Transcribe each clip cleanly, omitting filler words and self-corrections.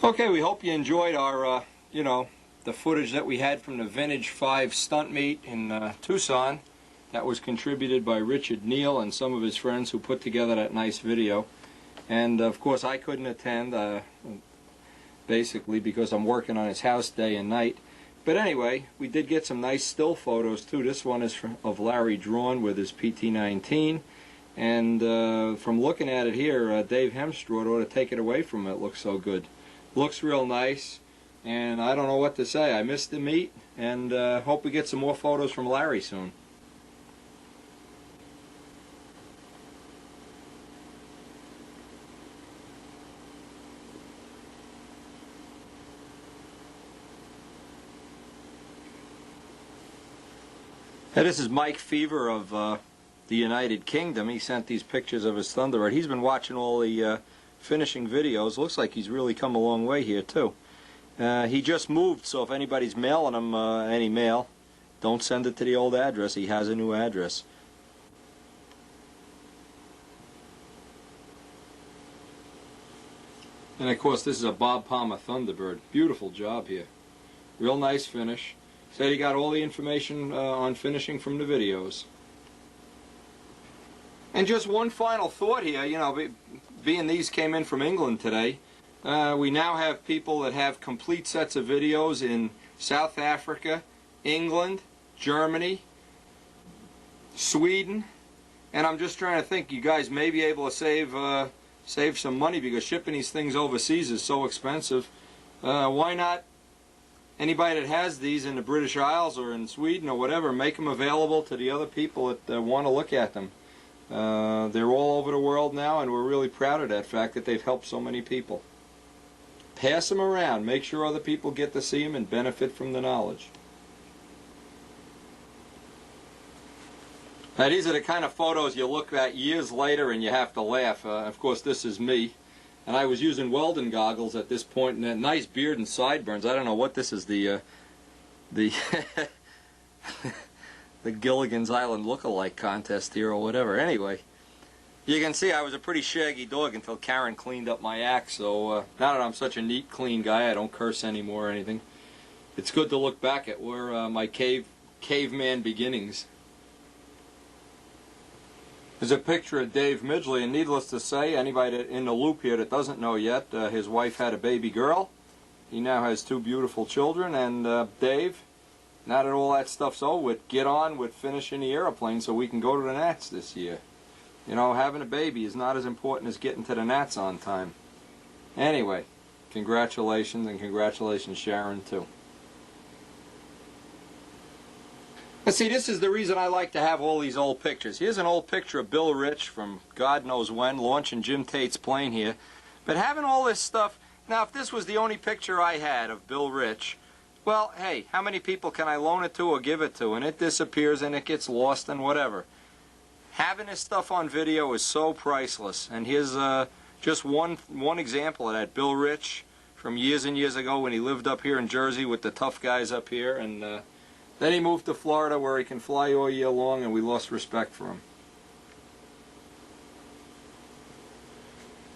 Okay, we hope you enjoyed our, the footage that we had from the Vintage 5 stunt meet in Tucson. That was contributed by Richard Neal and some of his friends who put together that nice video. And of course I couldn't attend, basically because I'm working on his house day and night. But anyway, we did get some nice still photos too. This one is of Larry drawn with his PT-19. And from looking at it here, Dave Hemstraw ought to take it away from it. It looks so good. Looks real nice, and I don't know what to say. I missed the meet, and hope we get some more photos from Larry soon. Now, this is Mike Fever of the United Kingdom. He sent these pictures of his Thunderbird. He's been watching all the finishing videos. Looks like he's really come a long way here too. He just moved, so if anybody's mailing him any mail, don't send it to the old address. He has a new address. And of course this is a Bob Palmer Thunderbird. Beautiful job here. Real nice finish. Said he got all the information on finishing from the videos. And just one final thought here, being these came in from England today, we now have people that have complete sets of videos in South Africa, England, Germany, Sweden, and I'm just trying to think, you guys may be able to save some money because shipping these things overseas is so expensive. Why not, anybody that has these in the British Isles or in Sweden or whatever, make them available to the other people that want to look at them. They're all over the world now, and we're really proud of that fact that they've helped so many people. Pass them around. Make sure other people get to see them and benefit from the knowledge. Now, these are the kind of photos you look at years later and you have to laugh. Of course, this is me. And I was using welding goggles at this point, and that nice beard and sideburns. I don't know what this is, the Gilligan's Island look-alike contest here or whatever. Anyway, you can see I was a pretty shaggy dog until Karen cleaned up my act, so now that I'm such a neat, clean guy, I don't curse anymore or anything. It's good to look back at where my caveman beginnings. There's a picture of Dave Midgley, and needless to say, anybody in the loop here that doesn't know yet, his wife had a baby girl. He now has 2 beautiful children, and Dave, now that all that stuff's over with, get on with finishing the airplane so we can go to the Nats this year. Having a baby is not as important as getting to the Nats on time. Anyway, congratulations, and congratulations Sharon too. Now see, this is the reason I like to have all these old pictures. Here's an old picture of Bill Rich from God knows when, launching Jim Tate's plane here. But having all this stuff, now if this was the only picture I had of Bill Rich, well, hey, how many people can I loan it to or give it to? And it disappears and it gets lost and whatever. Having this stuff on video is so priceless. And here's just one example of that. Bill Rich from years and years ago when he lived up here in Jersey with the tough guys up here. And then he moved to Florida where he can fly all year long, and we lost respect for him.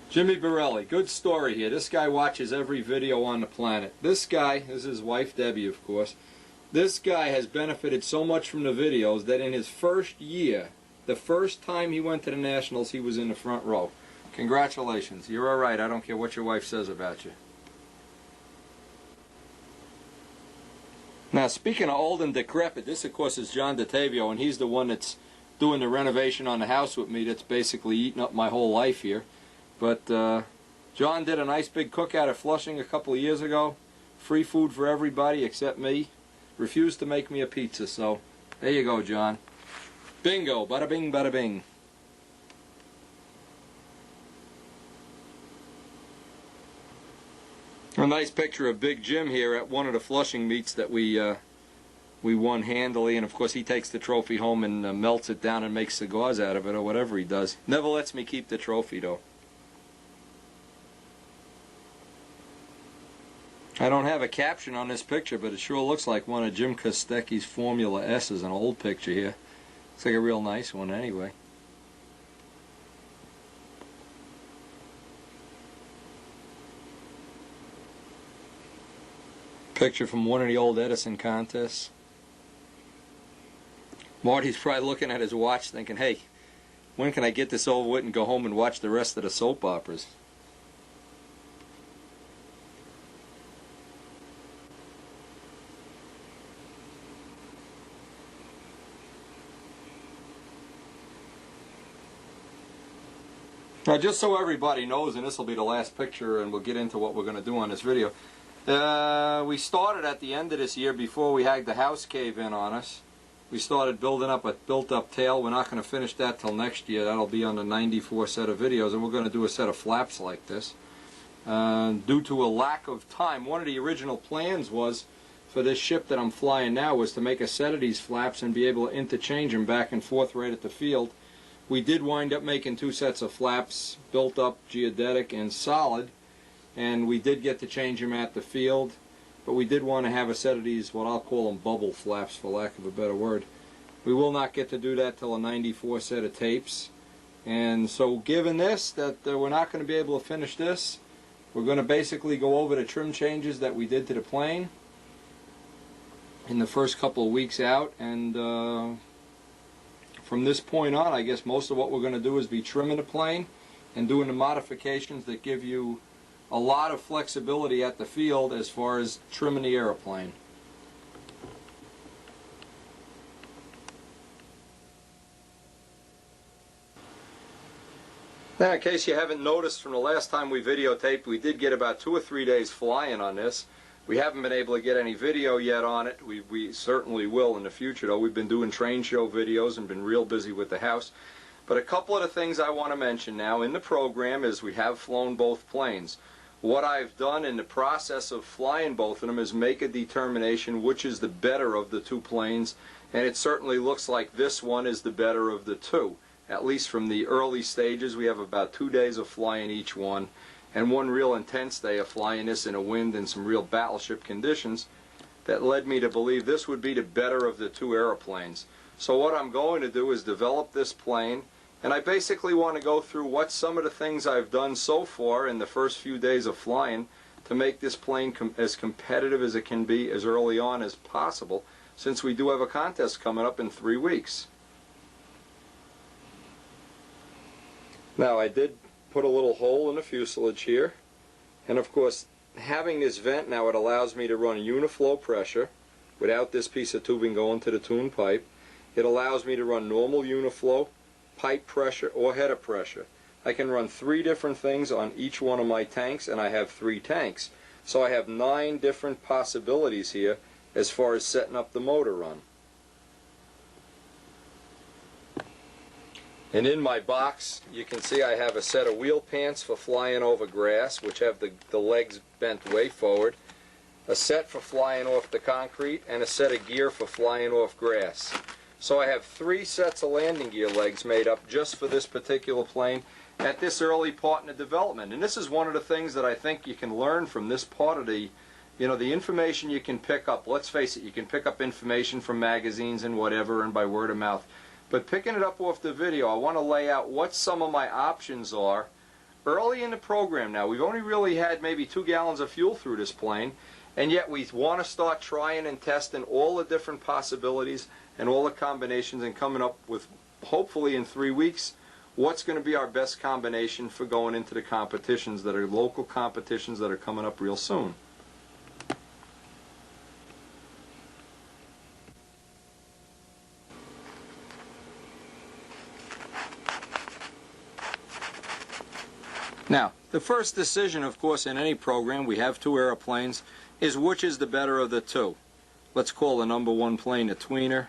Jimmy Borelli, good story here. This guy watches every video on the planet. This guy, this is his wife Debbie of course, this guy has benefited so much from the videos that in his first year, the first time he went to the Nationals, he was in the front row. Congratulations. You're all right. I don't care what your wife says about you. Now, speaking of old and decrepit, this of course is John DeTavio, and he's the one that's doing the renovation on the house with me that's basically eaten up my whole life here. But John did a nice big cookout at Flushing a couple of years ago. Free food for everybody except me. Refused to make me a pizza, so there you go, John. Bingo, bada bing, bada bing. A nice picture of Big Jim here at one of the Flushing meets that we won handily, and of course he takes the trophy home and melts it down and makes cigars out of it or whatever he does. Never lets me keep the trophy though. I don't have a caption on this picture, but it sure looks like one of Jim Kostecki's Formula S's, an old picture here. Looks like a real nice one anyway. Picture from one of the old Edison contests. Marty's probably looking at his watch thinking, hey, when can I get this over with and go home and watch the rest of the soap operas? Now, just so everybody knows, and this will be the last picture, and we'll get into what we're going to do on this video. We started at the end of this year, before we had the house cave in on us. We started building up a built-up tail. We're not going to finish that till next year. That'll be on the 94 set of videos, and we're going to do a set of flaps like this. Due to a lack of time, one of the original plans was, for this ship that I'm flying now, was to make a set of these flaps and be able to interchange them back and forth right at the field. We did wind up making 2 sets of flaps, built up, geodetic, and solid, and we did get to change them at the field, but we did want to have a set of these, what I'll call them bubble flaps for lack of a better word. We will not get to do that till a 94 set of tapes, and so given this, that we're not going to be able to finish this, we're going to basically go over the trim changes that we did to the plane in the first couple of weeks out, and from this point on, I guess most of what we're going to do is be trimming the plane and doing the modifications that give you a lot of flexibility at the field as far as trimming the airplane. Now, in case you haven't noticed from the last time we videotaped, we did get about 2 or 3 days flying on this. We haven't been able to get any video yet on it. We certainly will in the future, though. We've been doing train show videos and been real busy with the house. But a couple of the things I want to mention now in the program is we have flown both planes. What I've done in the process of flying both of them is make a determination which is the better of the 2 planes, and it certainly looks like this one is the better of the 2. At least from the early stages, we have about 2 days of flying each one, and one real intense day of flying this in a wind and some real battleship conditions that led me to believe this would be the better of the 2 airplanes. So what I'm going to do is develop this plane, and I basically want to go through what some of the things I've done so far in the first few days of flying to make this plane as competitive as it can be as early on as possible, since we do have a contest coming up in 3 weeks. Now, I did put a little hole in the fuselage here, and of course having this vent now, it allows me to run uniflow pressure without this piece of tubing going to the tune pipe. It allows me to run normal uniflow, pipe pressure, or header pressure. I can run 3 different things on each one of my tanks, and I have 3 tanks, so I have 9 different possibilities here as far as setting up the motor run. And in my box, you can see I have a set of wheel pants for flying over grass, which have the legs bent way forward, a set for flying off the concrete, and a set of gear for flying off grass. So I have 3 sets of landing gear legs made up just for this particular plane at this early part in the development. And this is one of the things that I think you can learn from this part of the, the information you can pick up. Let's face it, you can pick up information from magazines and whatever and by word of mouth. But picking it up off the video, I want to lay out what some of my options are early in the program. Now, we've only really had maybe 2 gallons of fuel through this plane, and yet we want to start trying and testing all the different possibilities and all the combinations and coming up with, hopefully in 3 weeks, what's going to be our best combination for going into the competitions that are local competitions that are coming up real soon. Now, the first decision, of course, in any program, we have 2 airplanes, is which is the better of the 2. Let's call the number 1 plane the tweener,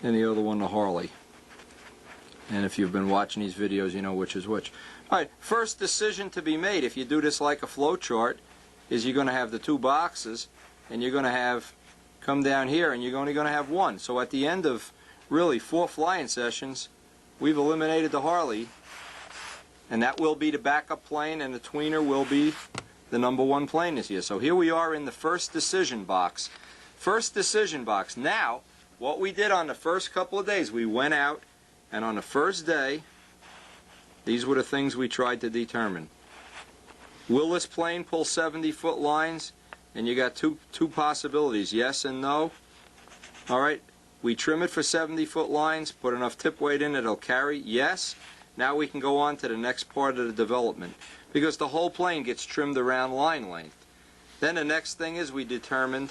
and the other one the Harley. And if you've been watching these videos, you know which is which. Alright, first decision to be made, if you do this like a flow chart, is you're going to have the 2 boxes, and you're going to have, come down here, and you're only going to have 1. So at the end of, really, 4 flying sessions, we've eliminated the Harley, and that will be the backup plane, and the tweener will be the number 1 plane this year. So here we are in the first decision box. First decision box. Now, what we did on the first couple of days, we went out, and on the first day, these were the things we tried to determine. Will this plane pull 70-foot lines? and you got two possibilities, yes and no. All right, we trim it for 70-foot lines, put enough tip weight in it, it'll carry, yes. Now we can go on to the next part of the development, because the whole plane gets trimmed around line length. Then the next thing is we determined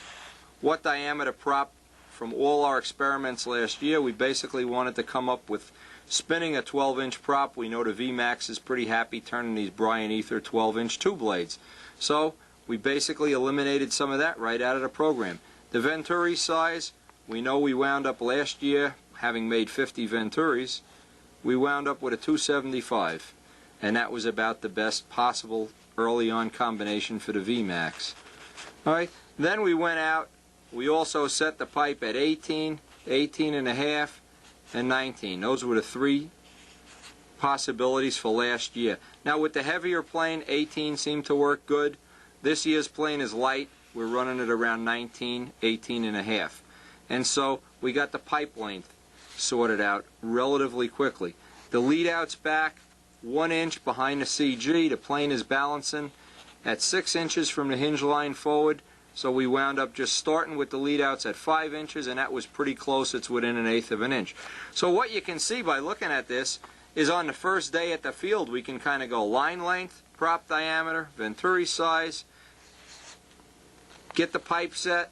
what diameter prop. From all our experiments last year, we basically wanted to come up with spinning a 12-inch prop. We know the VMAX is pretty happy turning these Bryan Ether 12-inch two blades. So we basically eliminated some of that right out of the program. The Venturi size, we know we wound up last year, having made 50 Venturis, we wound up with a 275. And that was about the best possible early on combination for the VMAX. All right, then we went out. We also set the pipe at 18, 18.5, and 19. Those were the three possibilities for last year. Now with the heavier plane, 18 seemed to work good. This year's plane is light. We're running it around 19, 18.5. And so we got the pipe length sorted out relatively quickly. The lead out's back 1 inch behind the CG. The plane is balancing at 6 inches from the hinge line forward. So we wound up just starting with the lead outs at 5 inches, and that was pretty close. It's within 1/8 of an inch. So what you can see by looking at this is on the first day at the field, we can kind of go line length, prop diameter, Venturi size, get the pipe set.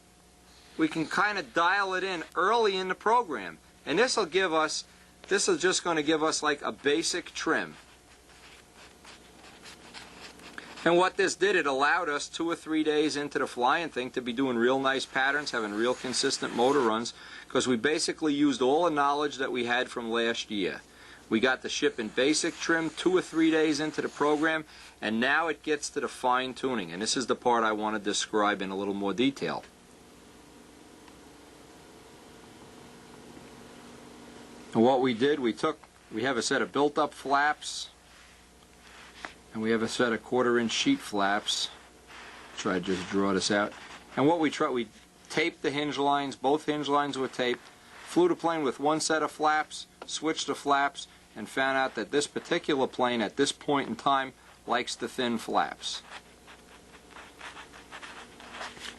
We can kind of dial it in early in the program. And this is just going to give us like a basic trim. And what this did, it allowed us 2 or 3 days into the flying thing to be doing real nice patterns, having real consistent motor runs, because we basically used all the knowledge that we had from last year. We got the ship in basic trim 2 or 3 days into the program, and now it gets to the fine tuning. And this is the part I want to describe in a little more detail. And what we did, we have a set of built-up flaps, and we have a set of 1/4-inch sheet flaps. Try to just draw this out. And what we taped the hinge lines. Both hinge lines were taped. Flew the plane with one set of flaps, switched the flaps, and found out that this particular plane at this point in time likes the thin flaps.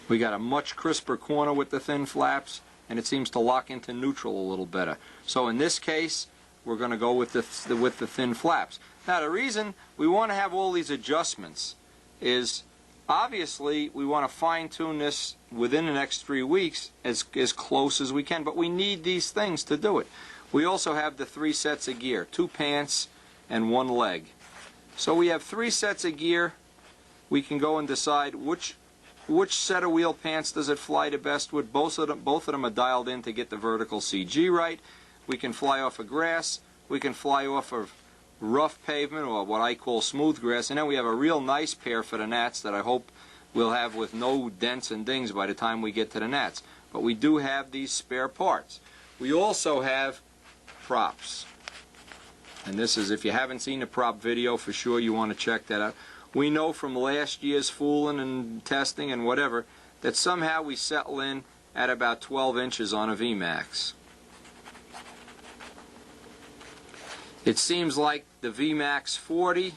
We got a much crisper corner with the thin flaps, and it seems to lock into neutral a little better. So in this case, we're going to go with the thin flaps. Now the reason we want to have all these adjustments is obviously we want to fine-tune this within the next 3 weeks as close as we can, but we need these things to do it. We also have the 3 sets of gear, 2 pants and 1 leg. So we have 3 sets of gear. We can go and decide which set of wheel pants does it fly the best with. Both of them are dialed in to get the vertical CG right. We can fly off of grass. We can fly off of rough pavement, or what I call smooth grass, and then we have a real nice pair for the gnats that I hope we'll have with no dents and dings by the time we get to the gnats. But we do have these spare parts. We also have props, and this is, if you haven't seen the prop video, for sure you want to check that out. We know from last year's fooling and testing and whatever that somehow we settle in at about 12 inches on a VMAX. It seems like the VMAX 40,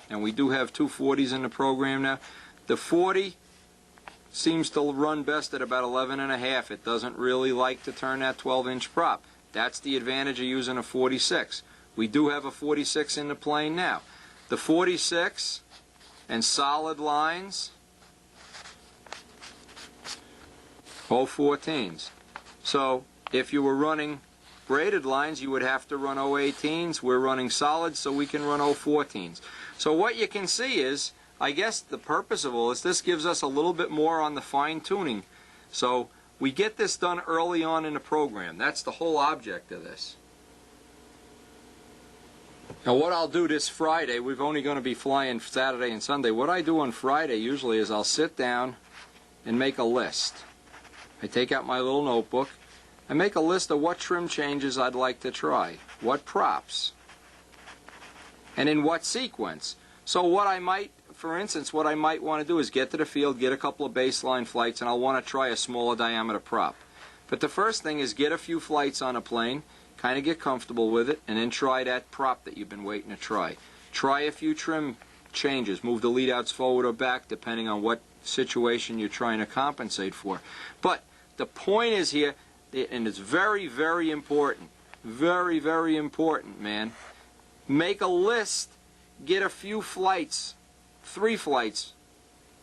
and we do have 2 40s in the program now, the 40 seems to run best at about 11.5. It doesn't really like to turn that 12-inch prop. That's the advantage of using a 46. We do have a 46 in the plane now. The 46 and solid lines, all 14s. So if you were running braided lines, you would have to run 018s. We're running solids, so we can run 014s. So what you can see is, I guess the purpose of all this gives us a little bit more on the fine-tuning. So we get this done early on in the program. That's the whole object of this. Now what I'll do this Friday, we're only going to be flying Saturday and Sunday. What I do on Friday usually is I'll sit down and make a list. I take out my little notebook. I make a list of what trim changes I'd like to try, what props, and in what sequence. So what I might, for instance, what I might want to do is get to the field, get a couple of baseline flights, and I'll want to try a smaller diameter prop. But the first thing is get a few flights on a plane, kind of get comfortable with it, and then try that prop that you've been waiting to try. Try a few trim changes, move the lead outs forward or back depending on what situation you're trying to compensate for. But the point is here, and it's very, very important, very, very important, man. Make a list, get a few flights, 3 flights,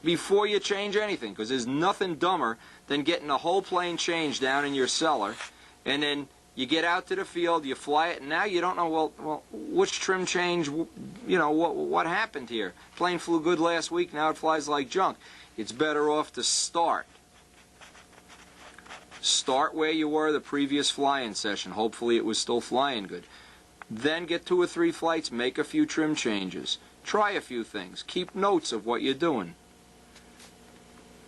before you change anything, because there's nothing dumber than getting a whole plane changed down in your cellar, and then you get out to the field, you fly it, and now you don't know, well, which trim change, you know, what happened here? Plane flew good last week, now it flies like junk. It's better off to start. Start where you were the previous flying session. Hopefully it was still flying good. Then get 2 or 3 flights, make a few trim changes. Try a few things. Keep notes of what you're doing.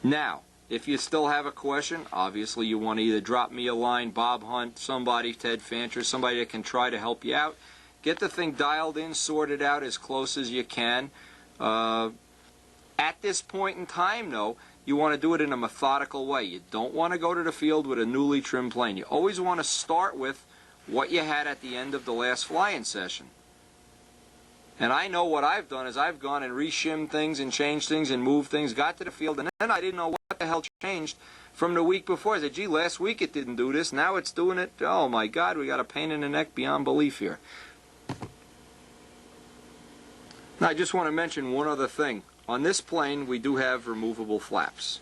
Now, if you still have a question, obviously you want to either drop me a line, Bob Hunt, somebody, Ted Fancher, somebody that can try to help you out. Get the thing dialed in, sorted out as close as you can. At this point in time, though, you want to do it in a methodical way. You don't want to go to the field with a newly trimmed plane. You always want to start with what you had at the end of the last flying session. And I know what I've done is I've gone and reshimmed things and changed things and moved things, got to the field, and then I didn't know what the hell changed from the week before. I said, gee, last week it didn't do this, now it's doing it. Oh my God, we got a pain in the neck beyond belief here. Now I just want to mention one other thing. On this plane we do have removable flaps.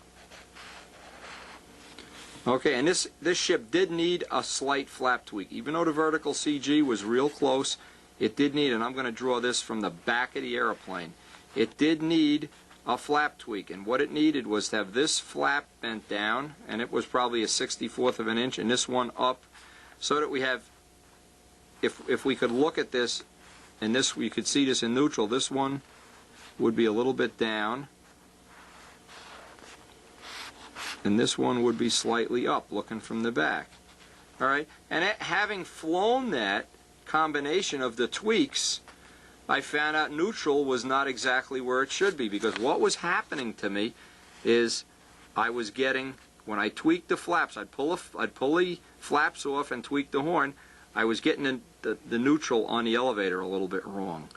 Okay, and this ship did need a slight flap tweak. Even though the vertical CG was real close, it did need, and I'm going to draw this from the back of the airplane, it did need a flap tweak. And what it needed was to have this flap bent down, and it was probably a 1/64 of an inch, and this one up, so that we have, if we could look at this, and this, we could see this in neutral, this one would be a little bit down, and this one would be slightly up, looking from the back. All right, and having flown that combination of the tweaks, I found out neutral was not exactly where it should be, because what was happening to me is I was getting, when I tweaked the flaps, I'd pull the flaps off and tweak the horn, I was getting the neutral on the elevator a little bit wrong.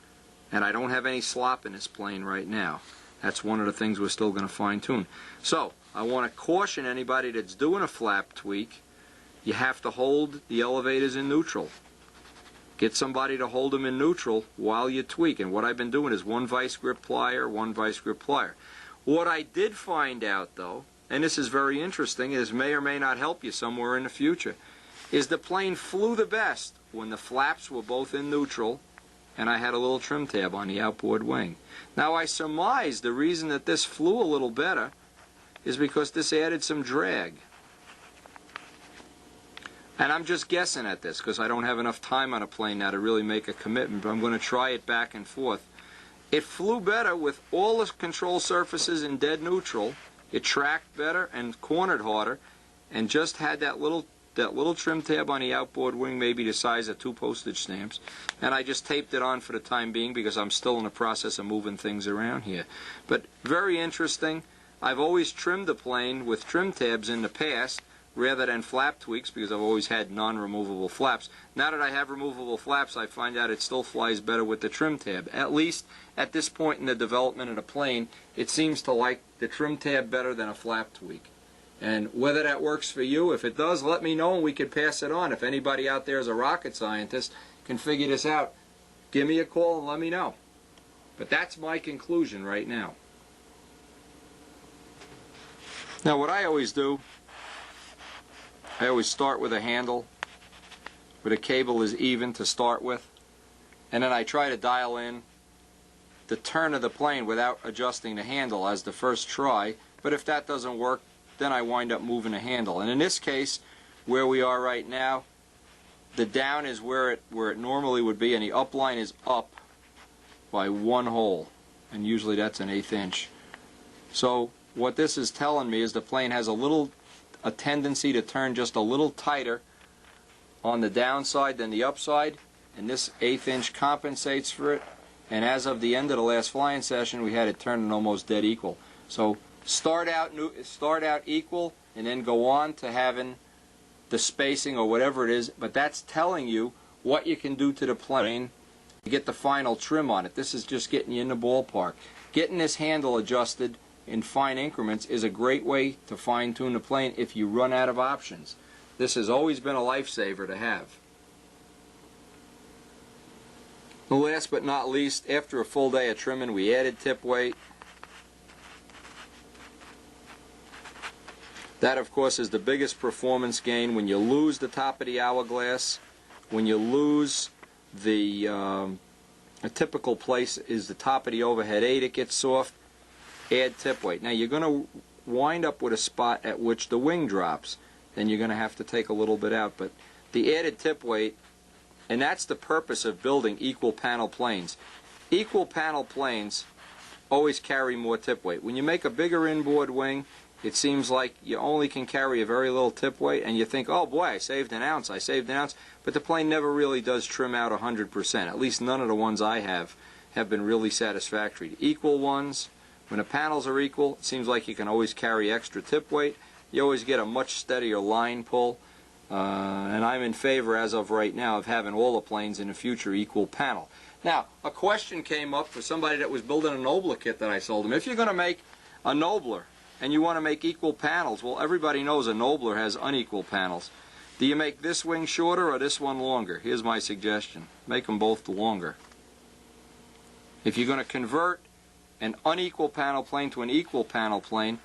And I don't have any slop in this plane right now. That's one of the things we're still going to fine-tune. So, I want to caution anybody that's doing a flap tweak, you have to hold the elevators in neutral. Get somebody to hold them in neutral while you tweak. And what I've been doing is 1 vice grip plier, 1 vice grip plier. What I did find out, though, and this is very interesting, is may or may not help you somewhere in the future, is the plane flew the best when the flaps were both in neutral and I had a little trim tab on the outboard wing. Now I surmise the reason that this flew a little better is because this added some drag. And I'm just guessing at this because I don't have enough time on a plane now to really make a commitment, but I'm going to try it back and forth. It flew better with all the control surfaces in dead neutral. It tracked better and cornered harder and just had that little trim tab on the outboard wing, maybe the size of 2 postage stamps, and I just taped it on for the time being because I'm still in the process of moving things around here. But very interesting. I've always trimmed the plane with trim tabs in the past rather than flap tweaks because I've always had non-removable flaps. Now that I have removable flaps, I find out it still flies better with the trim tab. At least at this point in the development of the plane, it seems to like the trim tab better than a flap tweak. And whether that works for you, if it does, let me know and we can pass it on. If anybody out there is a rocket scientist, can figure this out, give me a call and let me know. But that's my conclusion right now. Now what I always do, I always start with a handle where the cable is even to start with, and then I try to dial in the turn of the plane without adjusting the handle as the first try. But if that doesn't work, then I wind up moving the handle. And in this case, where we are right now, the down is where it normally would be, and the up line is up by 1 hole, and usually that's an 1/8 inch. So what this is telling me is the plane has a tendency to turn just a little tighter on the downside than the upside, and this 1/8 inch compensates for it. And as of the end of the last flying session, we had it turning almost dead equal. So start out equal and then go on to having the spacing or whatever it is, but that's telling you what you can do to the plane to get the final trim on it. This is just getting you in the ballpark. Getting this handle adjusted in fine increments is a great way to fine-tune the plane if you run out of options. This has always been a lifesaver to have. Last but not least, after a full day of trimming, we added tip weight. That, of course, is the biggest performance gain. When you lose the top of the hourglass, when you lose the a typical place is the top of the overhead 8, it gets soft, add tip weight. Now you're going to wind up with a spot at which the wing drops. Then you're going to have to take a little bit out. But the added tip weight, and that's the purpose of building equal panel planes. Equal panel planes always carry more tip weight. When you make a bigger inboard wing, it seems like you only can carry a very little tip weight, and you think, oh boy, I saved an ounce, but the plane never really does trim out 100%. At least none of the ones I have been really satisfactory. The equal ones, when the panels are equal, it seems like you can always carry extra tip weight. You always get a much steadier line pull, and I'm in favor, as of right now, of having all the planes in the future equal panel. Now, a question came up for somebody that was building a Nobler kit that I sold him. If you're going to make a Nobler, and you want to make equal panels, well, everybody knows a Nobler has unequal panels. Do you make this wing shorter or this one longer? Here's my suggestion. Make them both longer. If you're going to convert an unequal panel plane to an equal panel plane,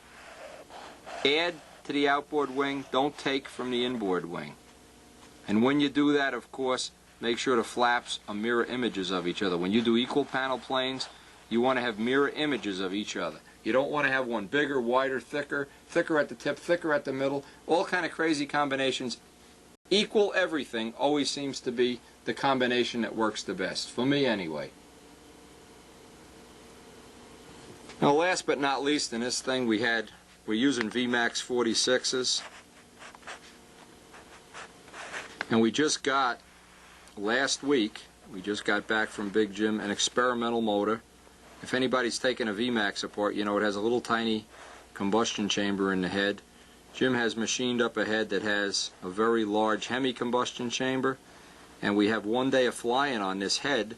add to the outboard wing, don't take from the inboard wing. And when you do that, of course, make sure the flaps are mirror images of each other. When you do equal panel planes, you want to have mirror images of each other. You don't want to have one bigger, wider, thicker at the tip, thicker at the middle, all kind of crazy combinations. Equal everything always seems to be the combination that works the best, for me anyway. Now last but not least in this thing we're using VMAX 46s. And we just got, last week, we just got back from Big Jim, an experimental motor. If anybody's taken a VMAX apart, you know it has a little tiny combustion chamber in the head. Jim has machined up a head that has a very large hemi-combustion chamber, and we have one day of flying on this head,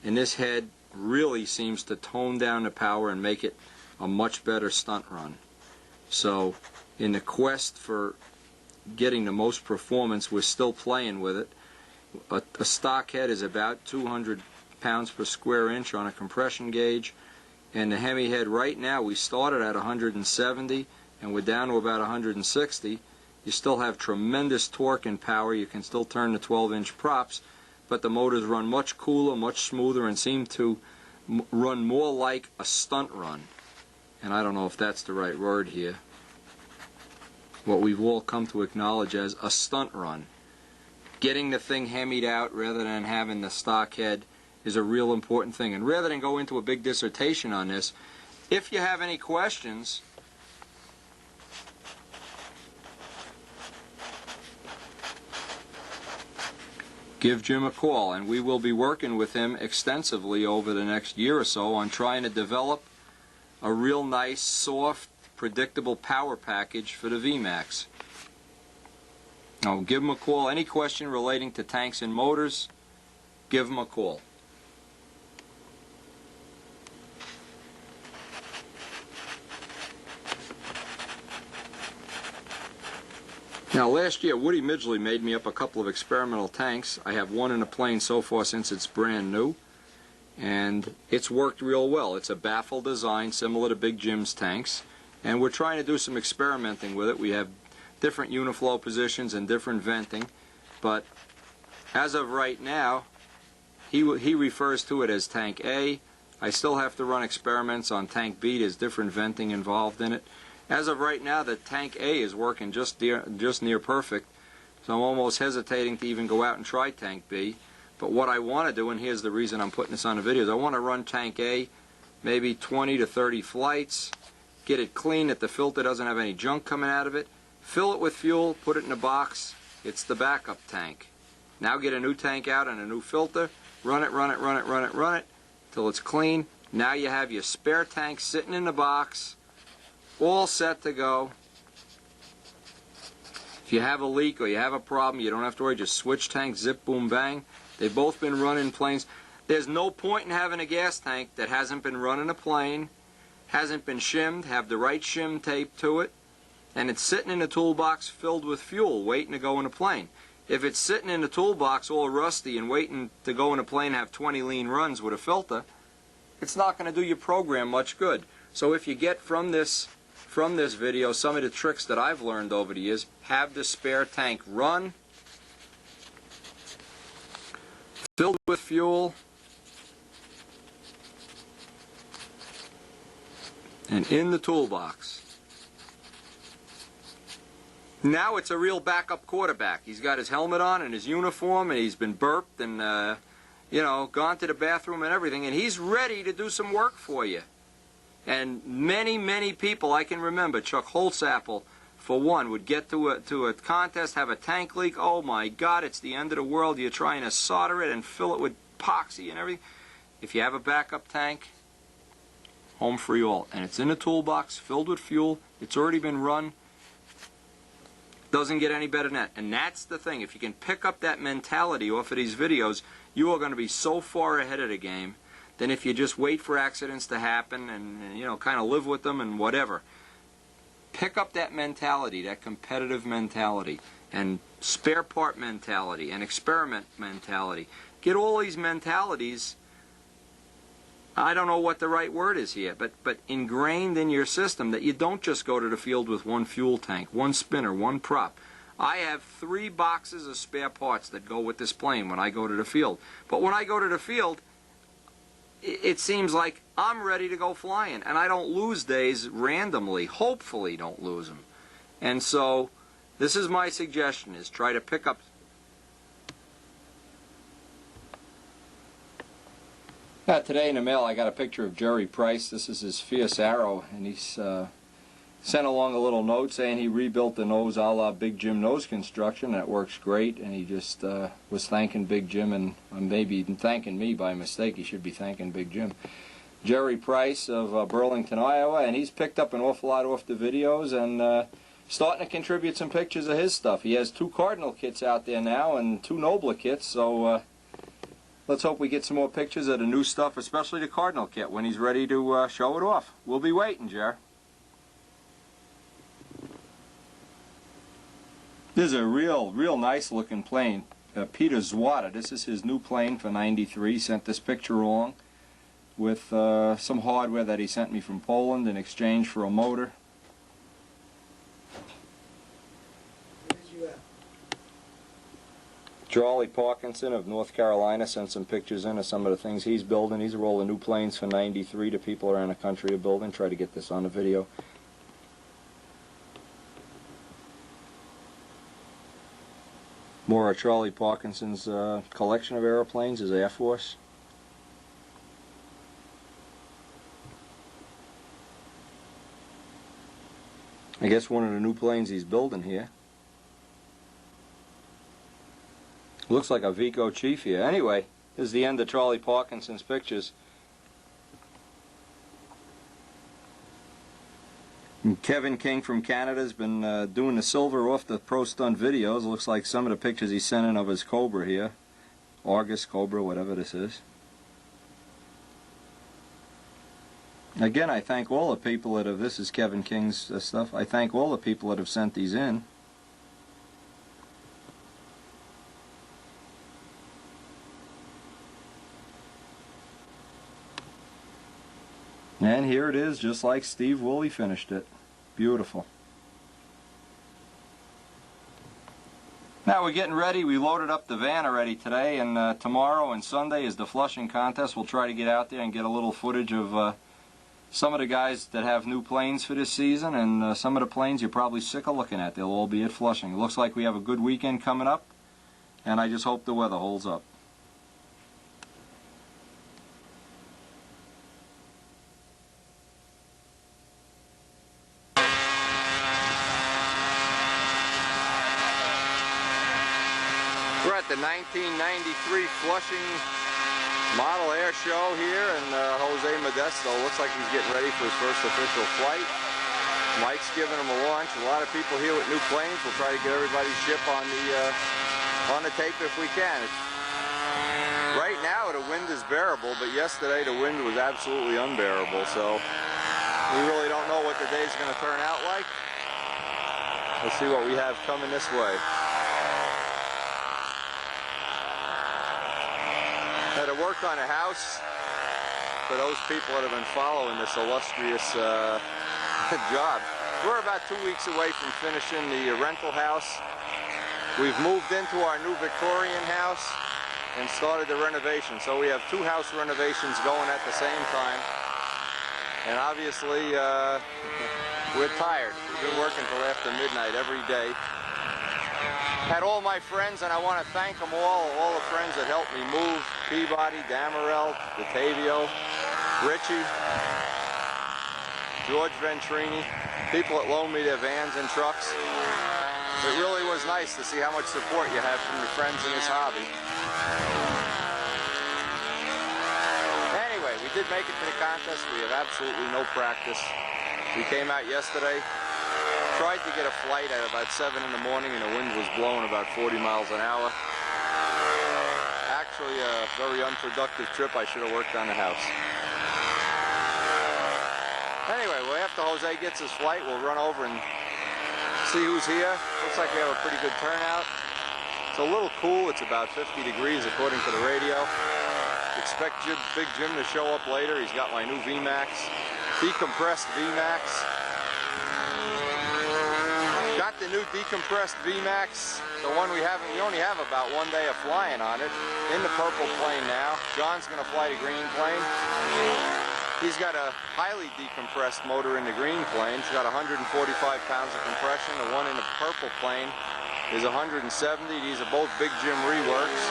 and this head really seems to tone down the power and make it a much better stunt run. So in the quest for getting the most performance, we're still playing with it. A stock head is about 200 pounds per square inch on a compression gauge, and the Hemi head right now, we started at 170 and we're down to about 160. You still have tremendous torque and power. You can still turn the 12-inch props, but the motors run much cooler, much smoother, and seem to run more like a stunt run. And I don't know if that's the right word here. What we've all come to acknowledge as a stunt run. Getting the thing hemied out rather than having the stock head is a real important thing. And rather than go into a big dissertation on this, if you have any questions, give Jim a call, and we will be working with him extensively over the next year or so on trying to develop a real nice, soft, predictable power package for the VMAX. Now, give him a call. Any question relating to tanks and motors, give him a call. Now, last year, Woody Midgley made me up a couple of experimental tanks. I have one in a plane so far since it's brand new, and it's worked real well. It's a baffle design similar to Big Jim's tanks, and we're trying to do some experimenting with it. We have different uniflow positions and different venting, but as of right now, he refers to it as Tank A. I still have to run experiments on Tank B. There's different venting involved in it. As of right now, the Tank A is working just near perfect, so I'm almost hesitating to even go out and try Tank B. But what I want to do, and here's the reason I'm putting this on the video, is I want to run Tank A maybe 20 to 30 flights, get it clean that the filter doesn't have any junk coming out of it, fill it with fuel, put it in a box. It's the backup tank. Now get a new tank out and a new filter, run it till it's clean. Now you have your spare tank sitting in the box, all set to go. If you have a leak or you have a problem, you don't have to worry. Just switch tanks, zip, boom, bang. They've both been running planes. There's no point in having a gas tank that hasn't been running a plane, hasn't been shimmed, have the right shim tape to it, and it's sitting in a toolbox filled with fuel waiting to go in a plane. If it's sitting in a toolbox all rusty and waiting to go in a plane and have 20 lean runs with a filter, it's not going to do your program much good. So if you get from this video some of the tricks that I've learned over the years, have the spare tank run, filled with fuel, and in the toolbox. Now it's a real backup quarterback. He's got his helmet on and his uniform, and he's been burped and, you know, gone to the bathroom and everything, and he's ready to do some work for you. And many, many people I can remember, Chuck Holtzapfel, for one, would get to a contest, have a tank leak. Oh my God, it's the end of the world. You're trying to solder it and fill it with epoxy and everything. If you have a backup tank, home free all. And it's in a toolbox, filled with fuel. It's already been run. Doesn't get any better than that. And that's the thing. If you can pick up that mentality off of these videos, you are going to be so far ahead of the game than if you just wait for accidents to happen and you know, kind of live with them and whatever. Pick up that mentality, that competitive mentality, and spare part mentality, and experiment mentality. Get all these mentalities, I don't know what the right word is here, but ingrained in your system, that you don't just go to the field with one fuel tank, one spinner, one prop. I have 3 boxes of spare parts that go with this plane when I go to the field. But when I go to the field, it seems like I'm ready to go flying, and I don't lose days randomly. Hopefully don't lose them. And so this is my suggestion, is try to pick up. Today in the mail I got a picture of Jerry Price. This is his Fierce Arrow, and he's sent along a little note saying he rebuilt the nose a la Big Jim nose construction. That works great, and he just was thanking Big Jim, and maybe thanking me by mistake. He should be thanking Big Jim. Jerry Price of Burlington, Iowa, and he's picked up an awful lot off the videos and starting to contribute some pictures of his stuff. He has 2 Cardinal kits out there now and 2 Nobler kits, so let's hope we get some more pictures of the new stuff, especially the Cardinal kit, when he's ready to show it off. We'll be waiting, Jer. This is a real nice looking plane. Peter Zwada, this is his new plane for '93. Sent this picture along with some hardware that he sent me from Poland in exchange for a motor. Charlie Parkinson of North Carolina sent some pictures in of some of the things he's building. These are all the new planes for '93 that people around the country are building. Try to get this on the video. More of Charlie Parkinson's collection of airplanes, his Air Force. I guess one of the new planes he's building here. Looks like a Vico Chief here. Anyway, this is the end of Charlie Parkinson's pictures. And Kevin King from Canada has been doing the silver off the Pro Stunt videos. Looks like some of the pictures he's sending of his Cobra here. Argus, Cobra, whatever this is. Again, I thank all the people that have, this is Kevin King's stuff, I thank all the people that have sent these in. And here it is, just like Steve Woolley finished it. Beautiful. Now we're getting ready. We loaded up the van already today, and tomorrow and Sunday is the Flushing Contest. We'll try to get out there and get a little footage of some of the guys that have new planes for this season, and some of the planes you're probably sick of looking at. They'll all be at Flushing. It looks like we have a good weekend coming up, and I just hope the weather holds up. We're at the 1993 Flushing Model Air Show here, and Jose Modesto looks like he's getting ready for his first official flight. Mike's giving him a launch. A lot of people here with new planes. We'll try to get everybody's ship on the tape if we can. Right now the wind is bearable, but yesterday the wind was absolutely unbearable. So We really don't know what the day's going to turn out like. Let's see what we have coming this way. Had to work on a house for those people that have been following this illustrious job. We're about 2 weeks away from finishing the rental house. We've moved into our new Victorian house and started the renovation. So we have 2 house renovations going at the same time. And obviously, we're tired. We've been working till after midnight every day. Had all my friends, and I want to thank them all the friends that helped me move. Peabody, Damarel, Batavio, Richie, George Ventrini, people that loaned me their vans and trucks. It really was nice to see how much support you have from your friends in this hobby. Anyway, we did make it to the contest. We have absolutely no practice. We came out yesterday, tried to get a flight at about 7 in the morning, and the wind was blowing about 40 miles an hour. Actually, a very unproductive trip. I should have worked on the house. Anyway, well, after Jose gets his flight, we'll run over and see who's here. Looks like we have a pretty good turnout. It's a little cool. It's about 50 degrees according to the radio. Expect Big Jim to show up later. He's got my new VMAX, decompressed VMAX. Got the new decompressed VMAX, the one we only have about 1 day of flying on it, in the purple plane now. John's going to fly the green plane. He's got a highly decompressed motor in the green plane. It's got 145 pounds of compression. The one in the purple plane is 170. These are both Big Jim reworks.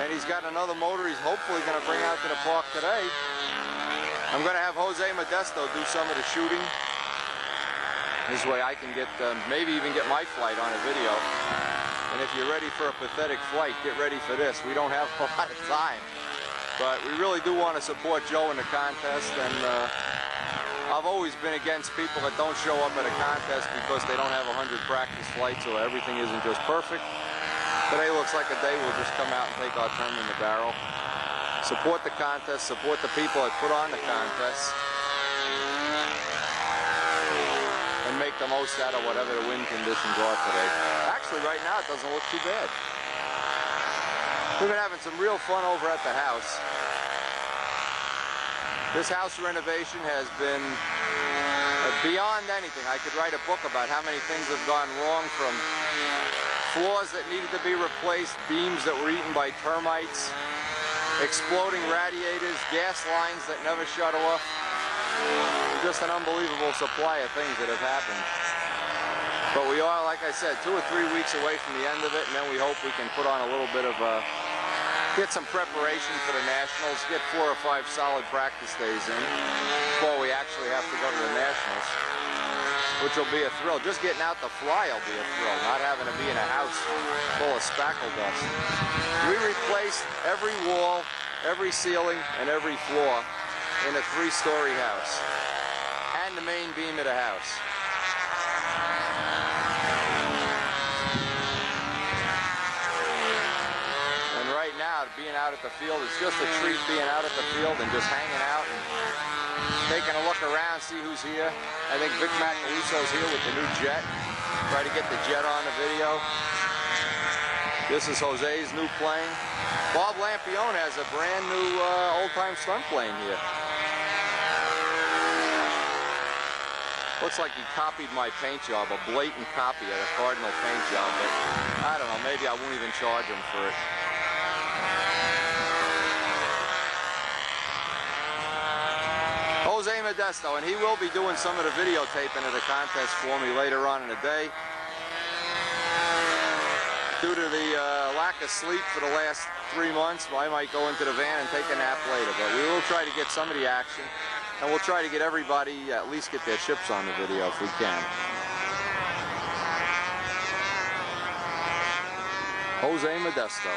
And he's got another motor he's hopefully going to bring out to the park today. I'm going to have Jose Modesto do some of the shooting. This way I can get, maybe even get my flight on a video. And if you're ready for a pathetic flight, get ready for this. We don't have a lot of time. But we really do want to support Joe in the contest. And I've always been against people that don't show up at a contest because they don't have 100 practice flights or everything isn't just perfect. Today looks like a day we'll just come out and take our turn in the barrel. Support the contest, support the people that put on the contest. And make the most out of whatever the wind conditions are today. Actually, right now it doesn't look too bad. We've been having some real fun over at the house. This house renovation has been beyond anything. I could write a book about how many things have gone wrong, from floors that needed to be replaced, beams that were eaten by termites, exploding radiators, gas lines that never shut off. Just an unbelievable supply of things that have happened. But we are, like I said, 2 or 3 weeks away from the end of it, and then we hope we can put on a little bit of get some preparation for the Nationals, get 4 or 5 solid practice days in before we actually have to go to the Nationals, which will be a thrill. Just getting out to fly will be a thrill, not having to be in a house full of spackle dust. We replaced every wall, every ceiling, and every floor in a 3-story house, and the main beam of the house. And right now, being out at the field, it's just a treat being out at the field and just hanging out and taking a look around, see who's here. I think Vic Macalusso's here with the new jet. Try to get the jet on the video. This is Jose's new plane. Bob Lampione has a brand new old-time stunt plane here. Looks like he copied my paint job, a blatant copy at a Cardinal paint job, but I don't know, maybe I won't even charge him for it. Jose Modesto, and he will be doing some of the videotaping of the contest for me later on in the day. Due to the lack of sleep for the last 3 months, I might go into the van and take a nap later, but we will try to get some of the action. And we'll try to get everybody, at least get their ships on the video if we can. Jose Modesto.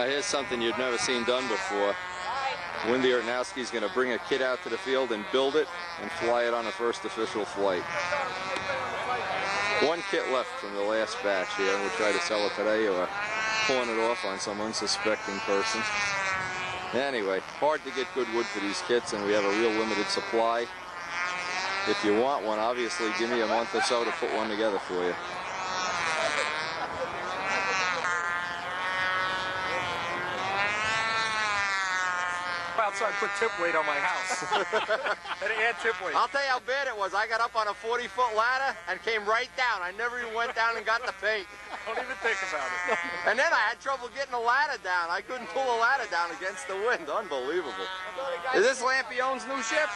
here's something you've never seen done before. Wendy Ortnowski's going to bring a kit out to the field and build it and fly it on the first official flight. One kit left from the last batch here, and we'll try to sell it today or pawn it off on some unsuspecting person. Anyway, hard to get good wood for these kits, and we have a real limited supply. If you want one, obviously give me a month or so to put one together for you. Outside, put tip weight on my house. And add tip weight. I'll tell you how bad it was. I got up on a 40-foot ladder and came right down. I never even went down and got the paint. Don't even think about it. And then I had trouble getting the ladder down. I couldn't pull the ladder down against the wind. Unbelievable. Is this Lampione's new ship?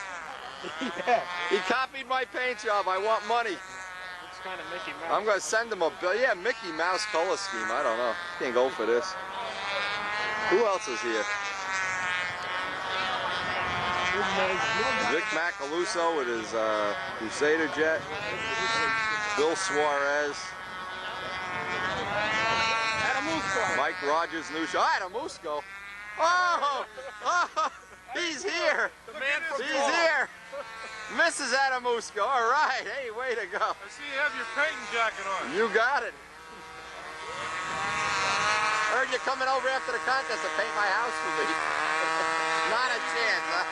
Yeah. He copied my paint job. I want money. It's kind of Mickey Mouse. I'm going to send him a bill. Yeah, Mickey Mouse color scheme. I don't know. Can't go for this. Who else is here? Vic Macaluso with his Crusader jet. Bill Suarez. Mike Rogers' new show. Adamusco. Oh, he's here. He's here. Mrs. Adamusco. All right. Hey, way to go. I see you have your painting jacket on. You got it. Heard you coming over after the contest to paint my house for me. Not a chance, huh?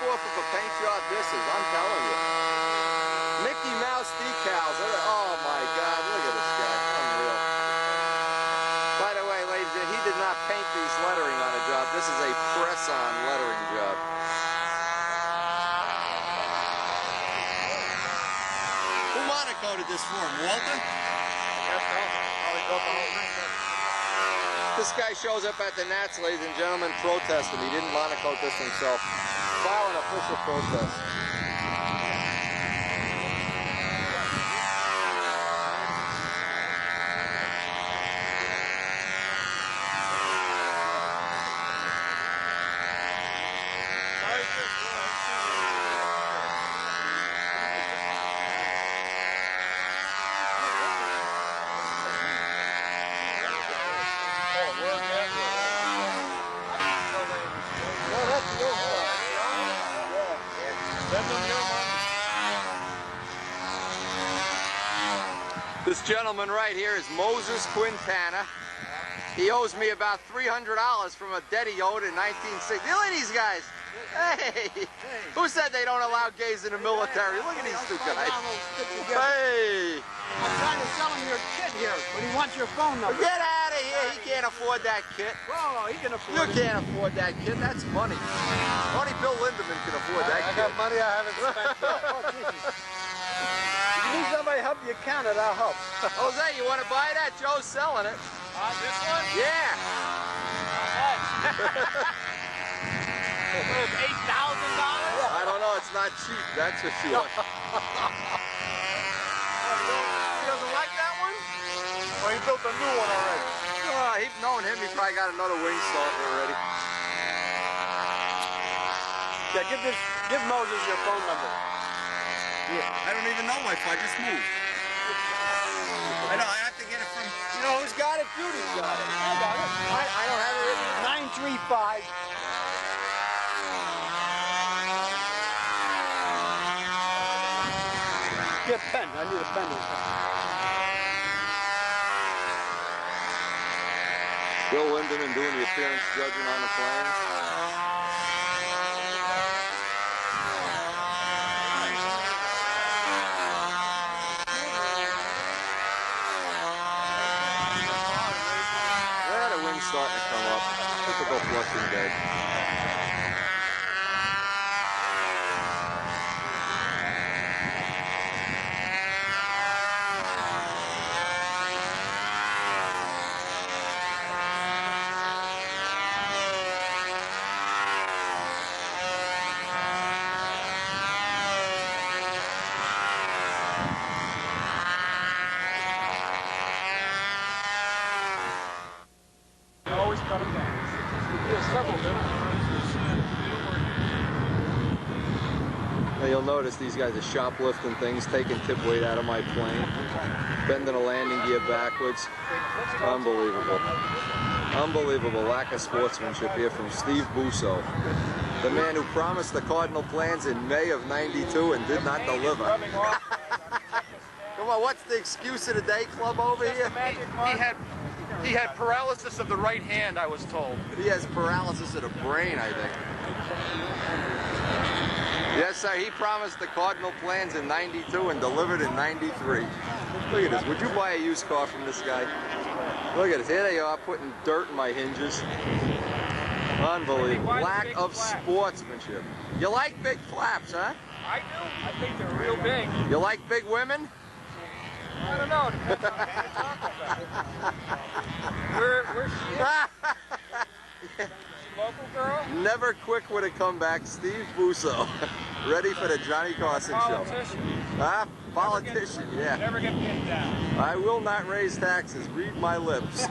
Off of a paint job this is, I'm telling you. Mickey Mouse decals. Oh my God, look at this guy. Unreal. By the way, ladies, he did not paint these lettering on a job. This is a press-on lettering job. Who monocoated this for him, Walter? This guy shows up at the Nats, ladies and gentlemen, protesting. He didn't monocoat this himself. File an official protest. This gentleman right here is Moses Quintana. He owes me about $300 from a debt he owed in 1960. Look at these guys. Hey, who said they don't allow gays in the military? Look at these two guys. Hey. I'm trying to sell him your kit here, but he wants your phone number. Get out of here. He can't afford that kit. Oh, he can afford You it. can't afford that kit. That's money. Only Bill Lindemann can afford that kit. I got money I haven't spent yet. Oh, Jesus. If you need somebody to help you count it, I'll help. Jose, you want to buy that? Joe's selling it. This one? Yeah. Worth $8,000? I don't know. It's not cheap. That's for sure. He doesn't like that one? Well, he built a new one already. Knowing him, he probably got another wing starter already. Yeah, give Moses your phone number. I don't even know my phone. I just moved. I know. I have to get it from. You know who's got it? Judy's got it. I got it. I don't have it written. 935. Get a pen. I need a pen. Bill Lindemann doing the appearance judging on the planes. Yeah, the wind's starting to come up. Typical flushing day. You'll notice these guys are shoplifting things, taking tip weight out of my plane, bending a landing gear backwards. Unbelievable. Unbelievable lack of sportsmanship here from Steve Busso, the man who promised the Cardinal plans in May of '92 and did not deliver. Come on, what's the excuse of the day club over here? He had paralysis of the right hand, I was told. He has paralysis of the brain, I think. Yes, sir, he promised the Cardinal plans in '92 and delivered in '93. Look at this. Would you buy a used car from this guy? Look at this. Here they are, putting dirt in my hinges. Unbelievable. Lack of sportsmanship. You like big flaps, huh? I do. I think they're real big. You like big women? I don't know. Depends on who you're talking about. Where's she at? Local girl? Never quick with a comeback, Steve Busso. Ready for the Johnny Carson show. Politician. Huh? Politician, yeah. Never get pinned down. I will not raise taxes. Read my lips.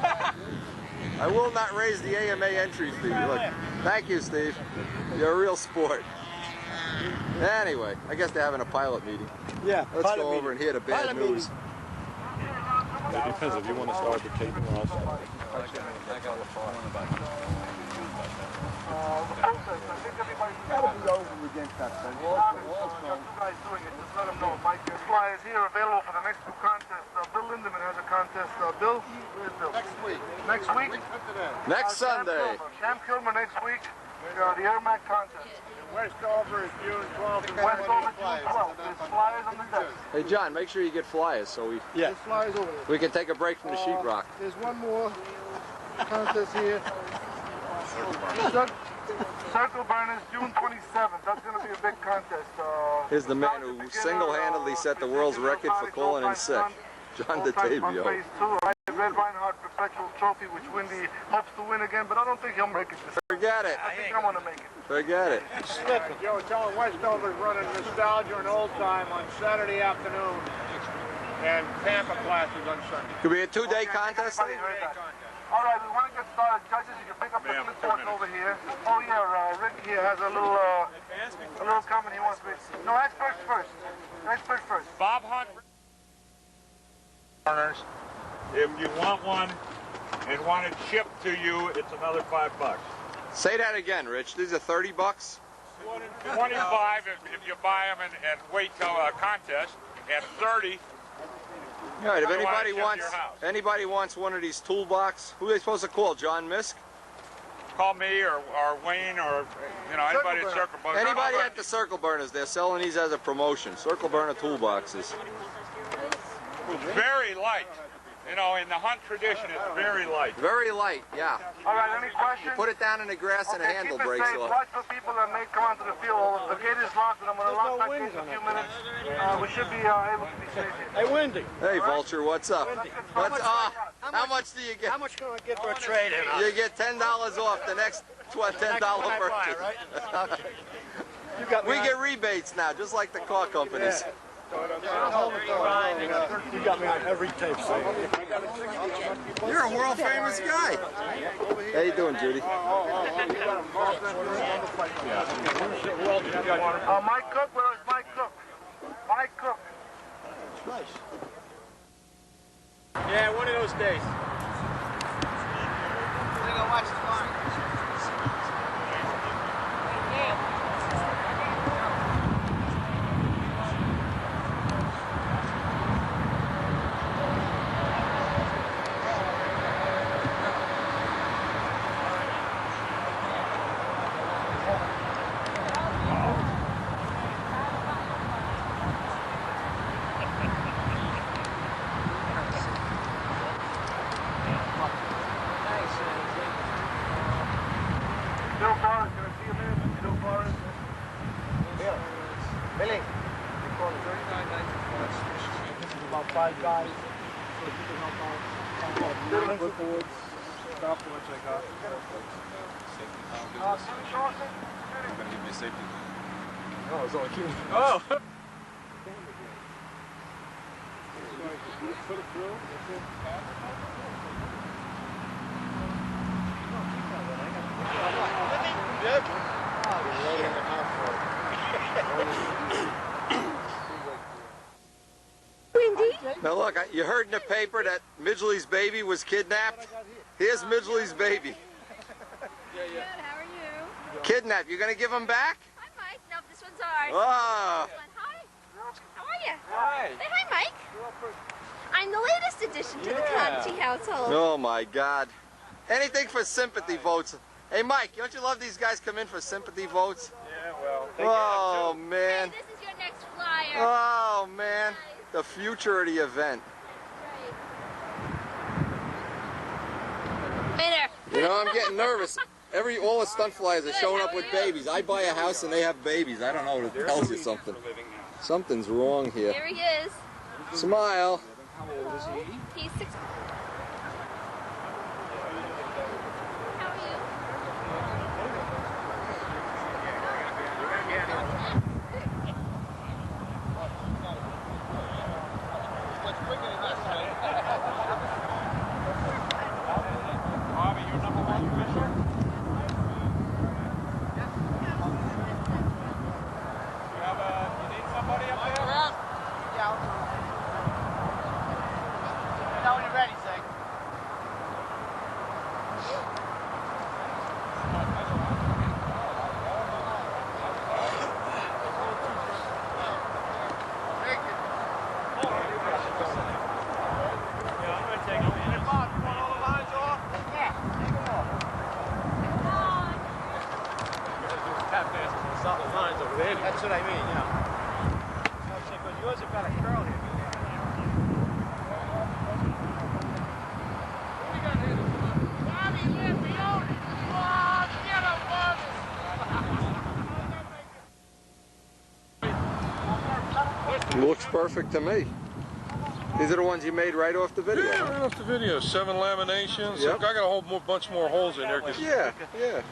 I will not raise the AMA entry fee. Look, thank you, Steve. You're a real sport. Anyway, I guess they're having a pilot meeting. Yeah, Let's go over and hear the bad news. It depends if you want to start the taping or I'll start. Flyers here available for the next two contests. Bill Lindemann has a contest. Bill, where's Bill? Next week. Next Sunday. Sam Kilmer next week. The Airmac contest. Westover is June 12th. Westover June 12th. There's flyers on the desk. Hey, John, make sure you get flyers so Yeah. There's flyers over there. we can take a break from the sheetrock. There's one more contest here. Circle Burners, June 27th. That's going to be a big contest. Here's the man who single-handedly set the world's record for calling in sick, John DeTavio. Phase 2, right? Red Reinhardt Perpetual Trophy, which Windy hopes to win again, but I don't think he'll make it this year. Forget it. I think I'm going to make it. Forget it. Joe, tell him Westover's running Nostalgia and Old Time on Saturday afternoon and Tampa classes on Sunday. Could be a two-day contest? Everybody heard that. All right, we want to get started. Judges, you can pick up the clipboard over here. Oh yeah, Rick here has a little comment he wants to make. No, experts first. Experts first. Bob Hunt. If you want one and want it shipped to you, it's another $5. Say that again, Rich. These are 30 bucks? 25 if you buy them and wait till a contest, and 30. All right, if Otherwise, anybody wants one of these toolbox, who are they supposed to call? John Misk? Call me or Wayne or anybody at Circle Burners. Anybody at the Circle Burners, they're selling these as a promotion. Circle Burner toolboxes. Very light. In the hunt tradition, it's very light. Very light, yeah. All right, any questions? Put it down in the grass and a handle keep it breaks safe. off. Watch for people that may come onto the field. The gate is locked, and I'm going to lock that gate in a few minutes. We should be able to be safe here. Hey, Wendy. Hey, Vulture, what's up? How much do you get? How much can I get for a trade in? You get $10 off the next $10 purchase. Okay. You got me We on- get rebates now, just like the car companies. You got me on every tape, so. You're a world famous guy. How you doing, Judy? Mike Cook, where is Mike Cook? Mike Cook. Yeah, one of those days. We're gonna watch the farm. Bill Forrest, can I see a minute? Bill Forrest. Billy. About 5 guys. Clipboards, stopwatch I got. Oh, it's only 2. Oh! Put it through. Yep. Look, you heard in the paper that Midgleys Baby was kidnapped? Here's Midgleys Baby. Good, how are you? Kidnapped. You gonna give him back? Hi, Mike. No, this one's ours. Oh. This one. Hi. How are you? Hi. Say hi, Mike. I'm the latest addition to the Conti household. Oh my God. Anything for sympathy votes. Hey Mike, don't you love these guys come in for sympathy votes? Yeah, well, they Oh Hey, man. this is your next flyer. Oh man. The future of the event. Hey there. You know, I'm getting nervous. All the stunt flyers are showing up with babies. I buy a house and they have babies. I don't know if it tells you something. Something's wrong here. Here he is. Smile. How old is he? He's 6. How are you? Bobby, you're number 1 fisher? You need somebody up there? Now when you're ready, Zach. That's what I mean, yeah. Because yours have got a curl here. Looks perfect to me. These are the ones you made right off the video. Yeah, right off the video. 7 laminations. Yep. I got a whole bunch more holes in there. Yeah.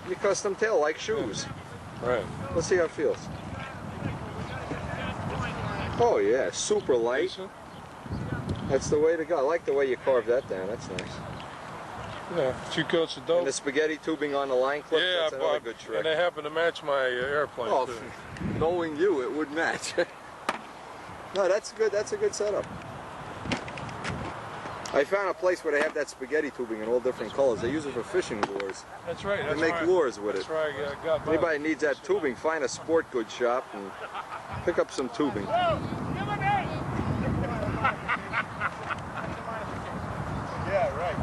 You custom tail like shoes. Right. Let's see how it feels. Oh yeah, super light. That's the way to go. I like the way you carved that down. That's nice. Yeah, 2 coats of dope. And the spaghetti tubing on the line clip. Yeah, that's another good trick. and they happen to match my airplane Oh, too. knowing you, it would match. No, that's good. That's a good setup. I found a place where they have that spaghetti tubing in all different colors. They use it for fishing lures. That's right. They That's make right. lures with That's it. right. Yeah, got that. Anybody needs that tubing, find a sport goods shop and pick up some tubing. Yeah, right.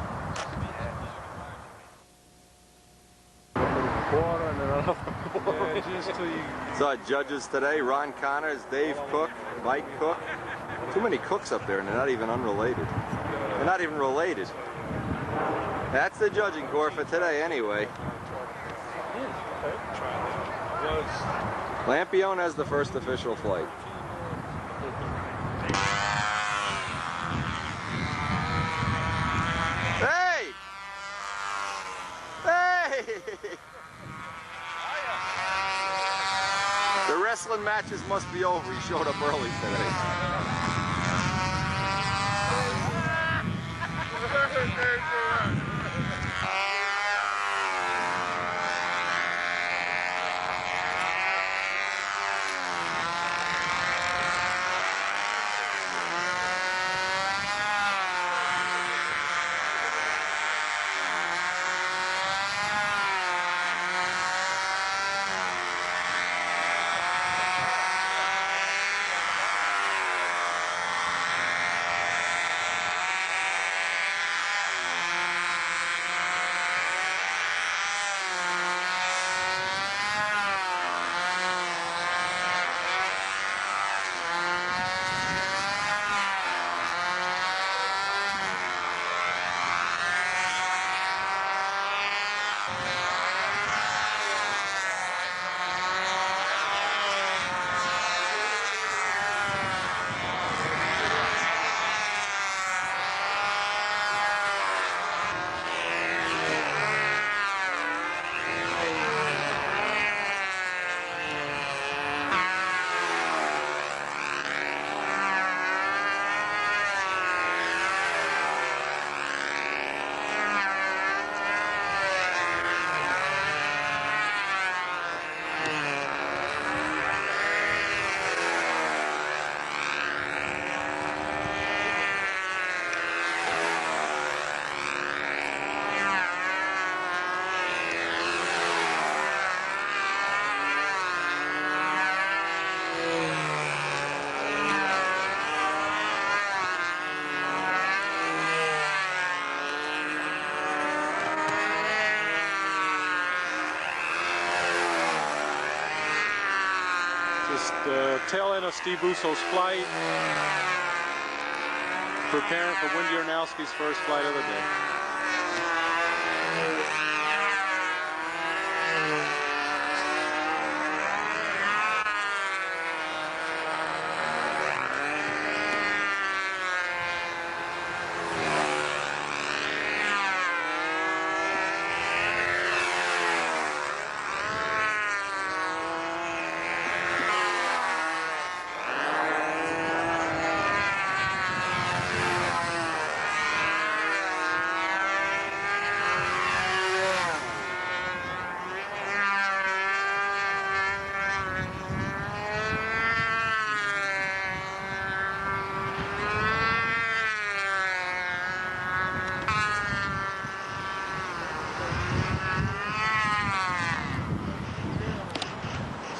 Yeah, just till you. Saw judges today, Ron Connors, Dave Cook, Mike Cook. Too many cooks up there and they're not even unrelated. They're not even related. That's the judging corps for today anyway. Lampione has the first official flight. Hey! Hey! The wrestling matches must be over. He showed up early today. The tail end of Steve Busso's flight. Preparing for Wendy Arnowski's first flight of the day.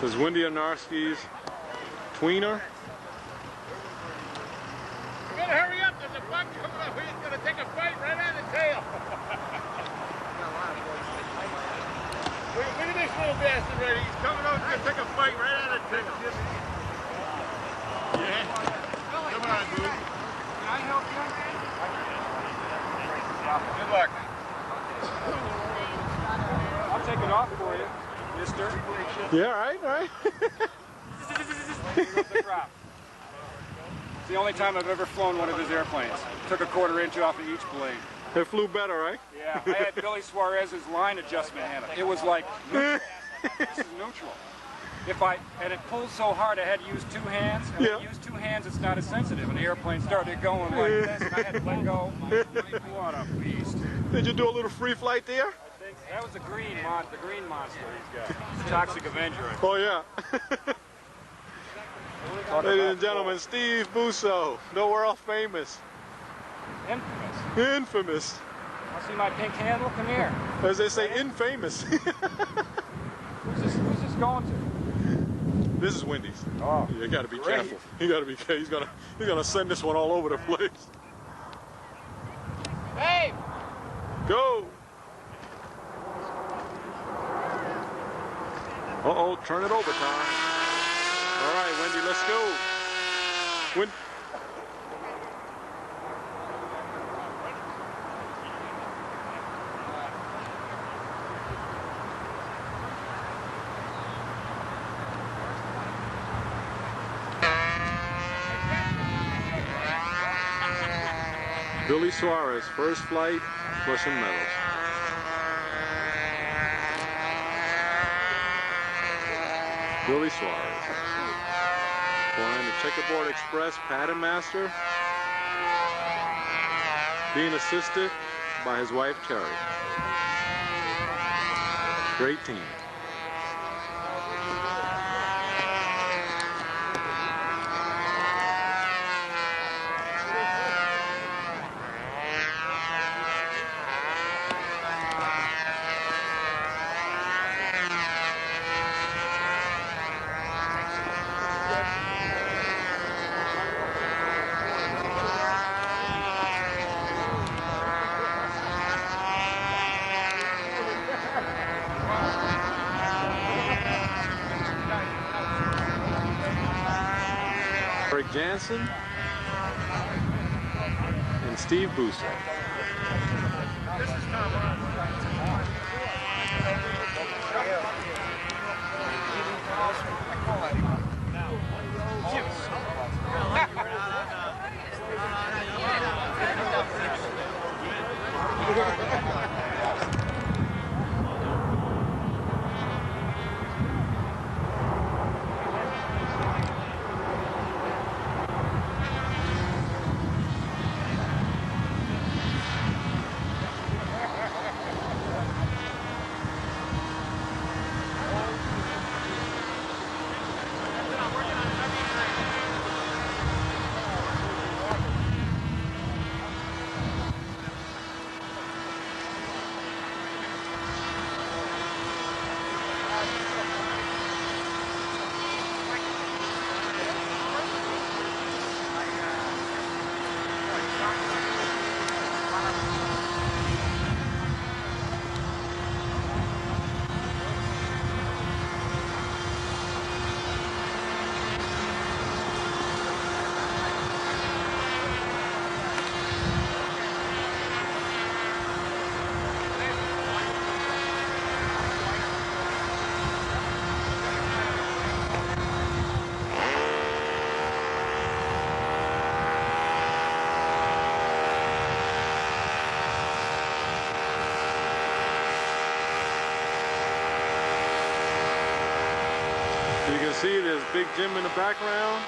This is Wendy Arnowski's tweener. You better hurry up, there's a buck coming up. He's going to take a bite right out of the tail. Look at this little bastard right here. He's coming over, he's going to take a bite right out of the tail. Yeah? Come on, dude. Can I help you? Good luck. I'll take it off for you, mister. Yeah, all right. It's the only time I've ever flown one of his airplanes. Took a 1/4 inch off of each blade. It flew better, right? Yeah, I had Billy Suarez's line adjustment handle. It was like neutral. This is neutral. And it pulled so hard I had to use 2 hands. And when you use 2 hands, it's not as sensitive. And the airplane started going like this, and I had to let go. What a beast. Did you do a little free flight there? That was the green monster he's got. It's a Toxic Avenger. Oh, yeah. Ladies and gentlemen, Steve Busso, the world famous. Infamous. Infamous. Want to see my pink handle? Come here. As they say, infamous. Who's this going to? This is Wendy's. Oh. You gotta be Great. careful. You gotta be careful. He's gonna send this one all over the place. Hey! Go! Uh-oh, turn it over, Tom. All right, Wendy, let's go. Billy Suarez, first flight, Flushing Meadows. Billy Suarez. Flying the Checkerboard Express Pattern Master. Being assisted by his wife, Terry. Great team. Jansen and Steve Busso. see there's Big Jim in the background.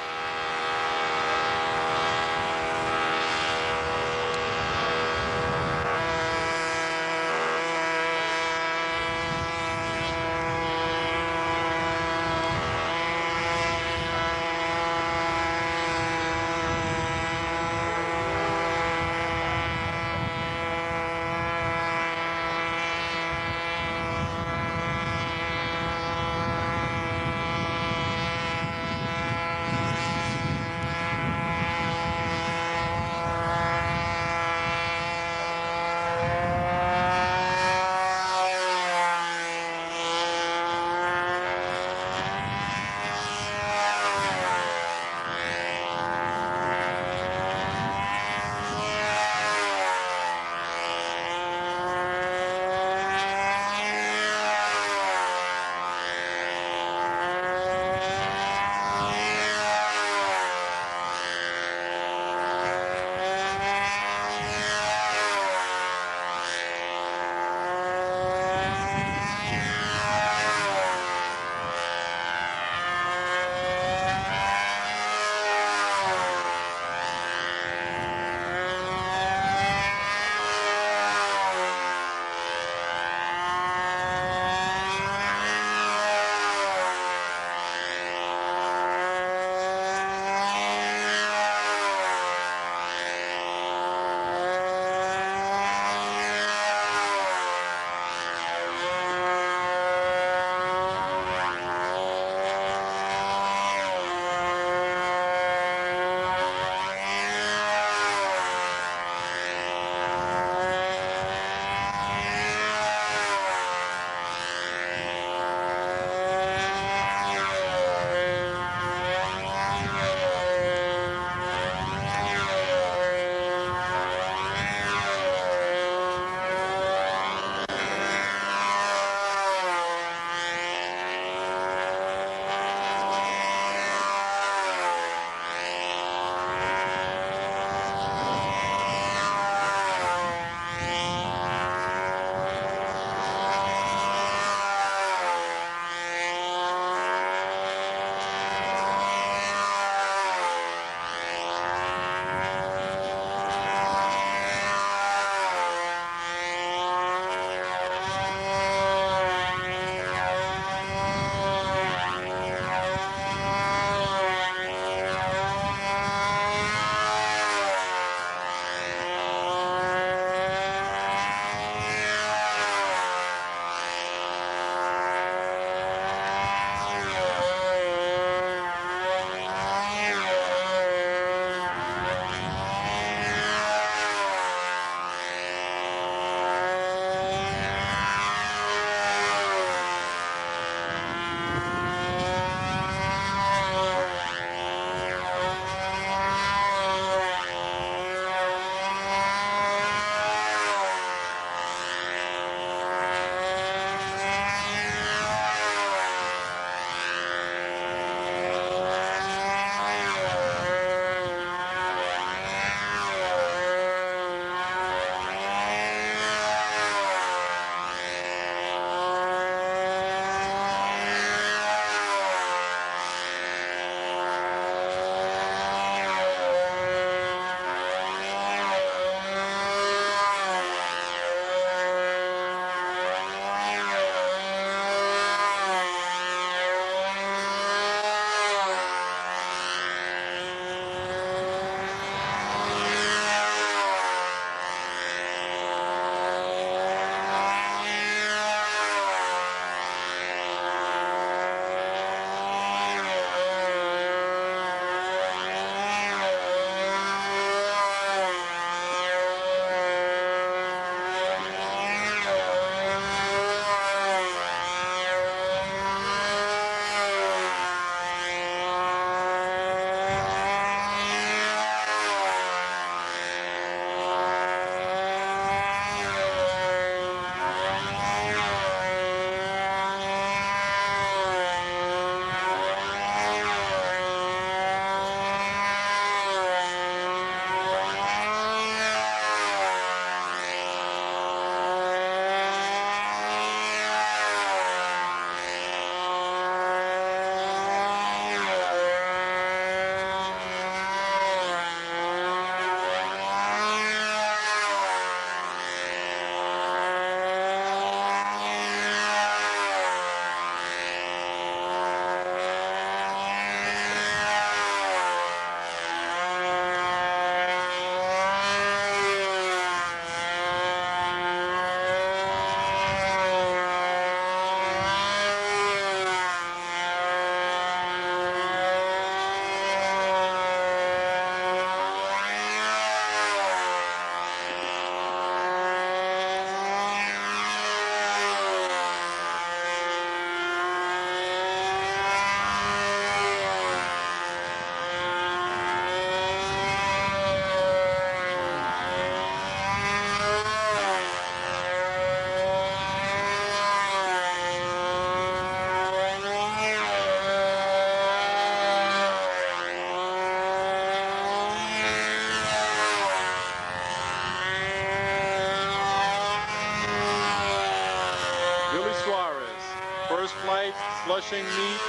Suarez, first flight, Flushing meet.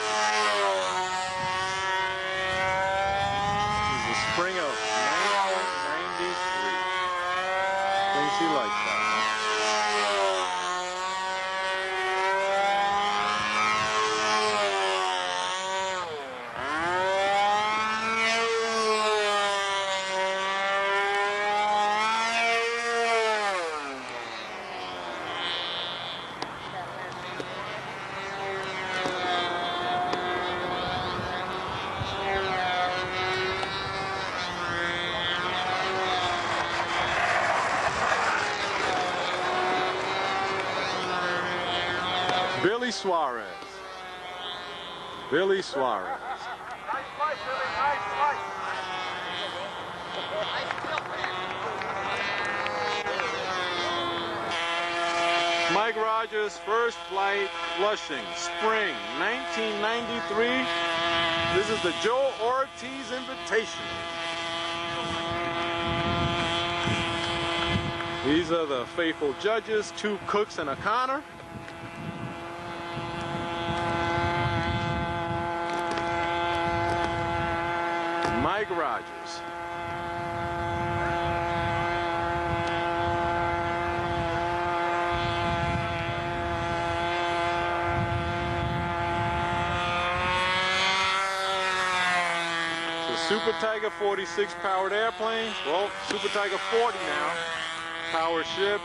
This is the spring of 1993. Thinks he likes that, huh? Billy Suarez. Billy Suarez. Nice flight, Billy, nice flight. Mike Rogers, first flight, Flushing, spring 1993. This is the Joe Ortiz Invitational. These are the faithful judges, 2 cooks and a Connor. Mike Rogers. Super Tiger 46 powered airplane. Well, Super Tiger 40 now. Power ship.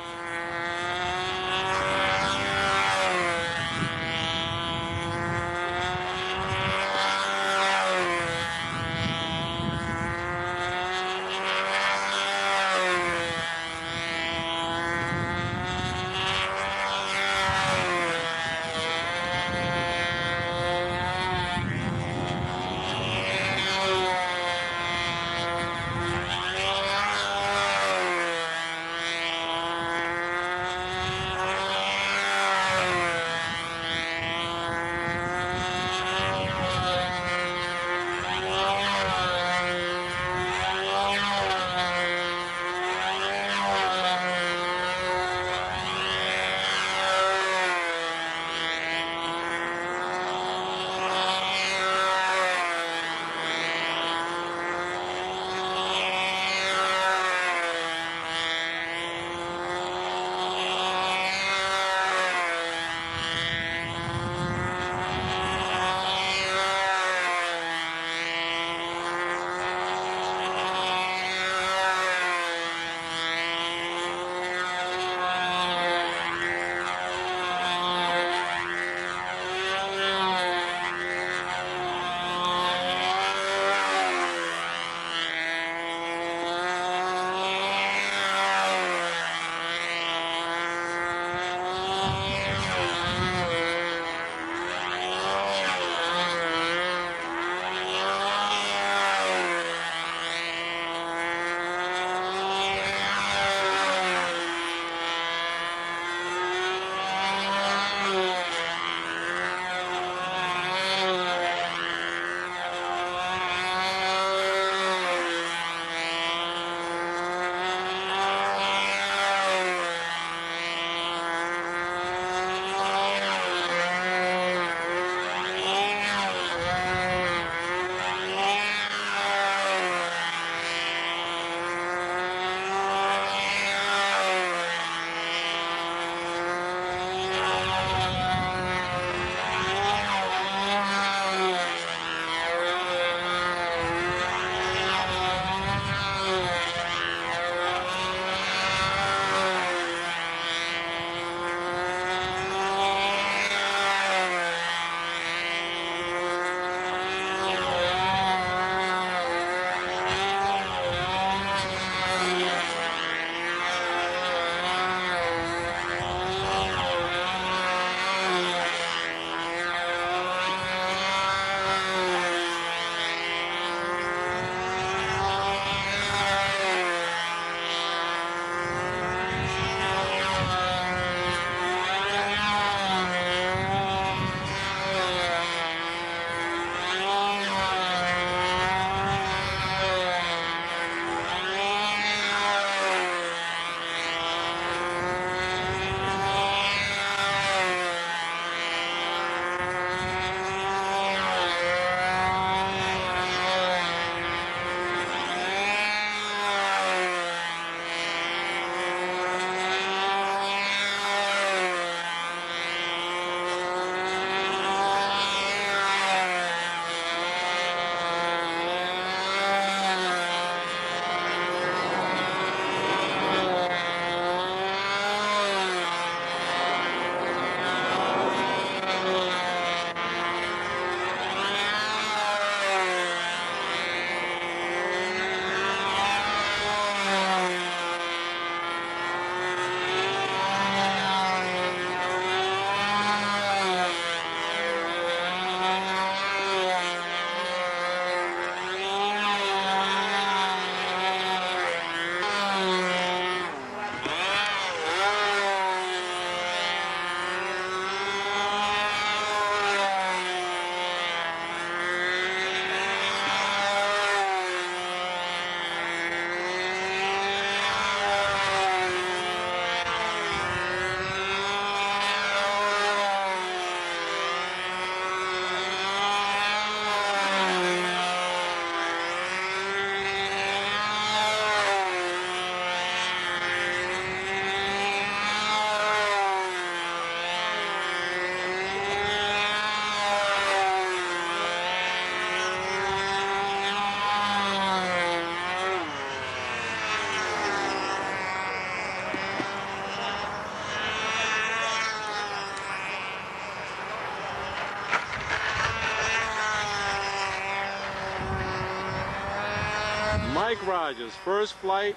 Mike Rogers, first flight,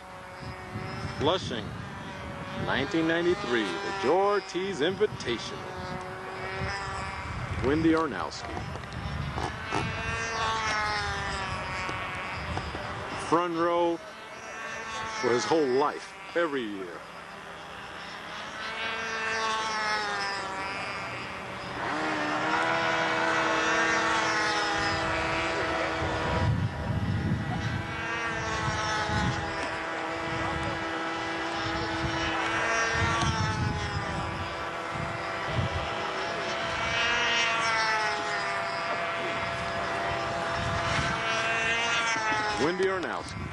Flushing, 1993, the Joe Ortiz Invitational. Wendy Arnowski. Front row for his whole life, every year. Wendy Arnowski.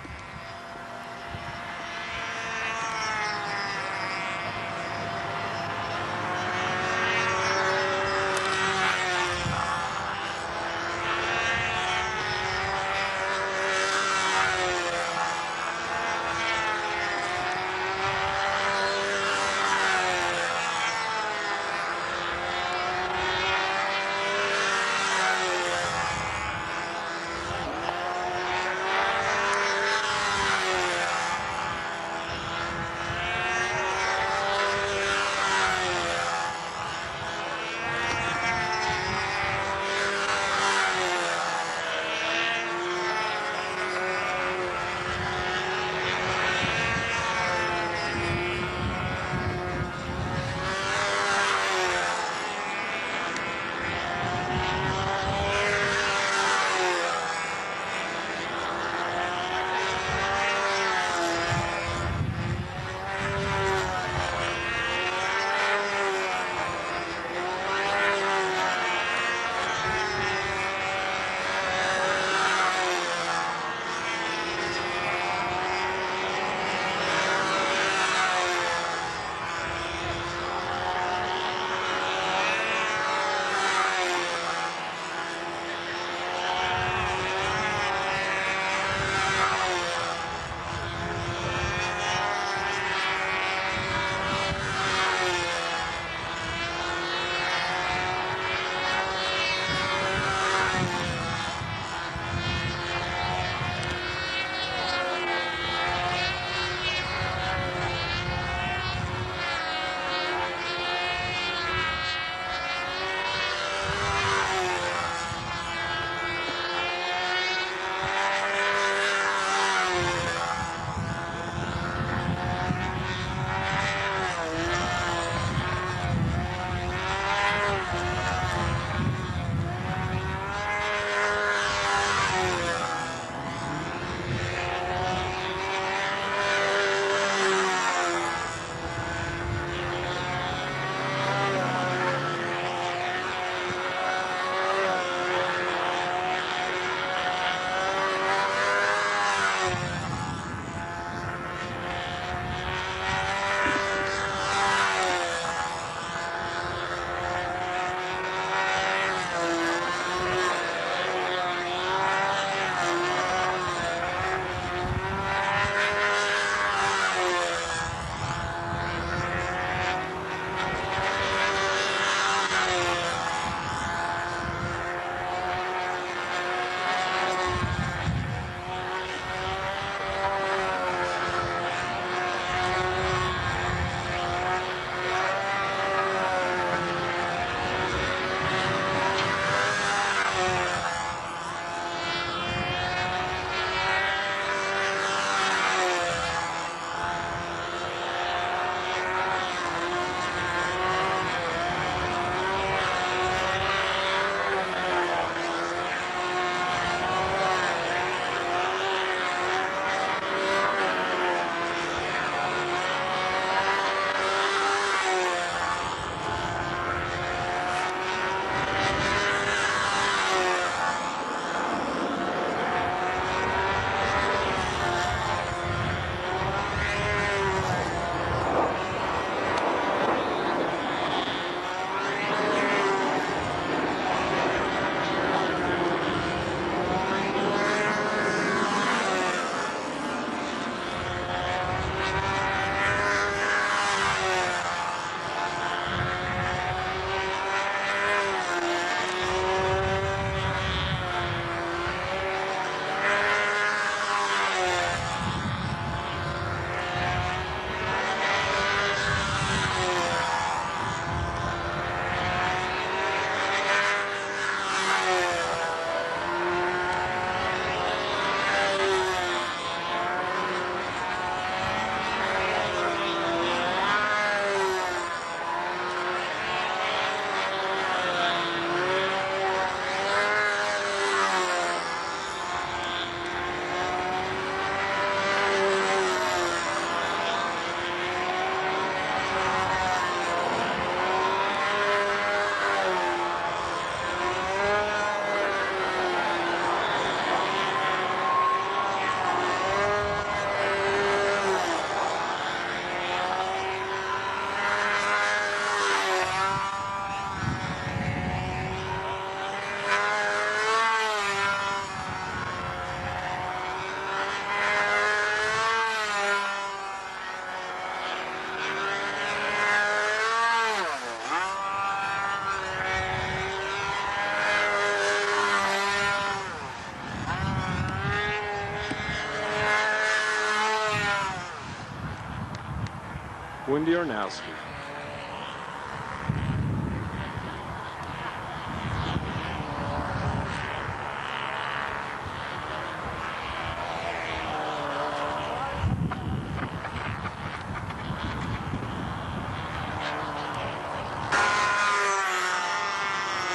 Wendy Arnowski.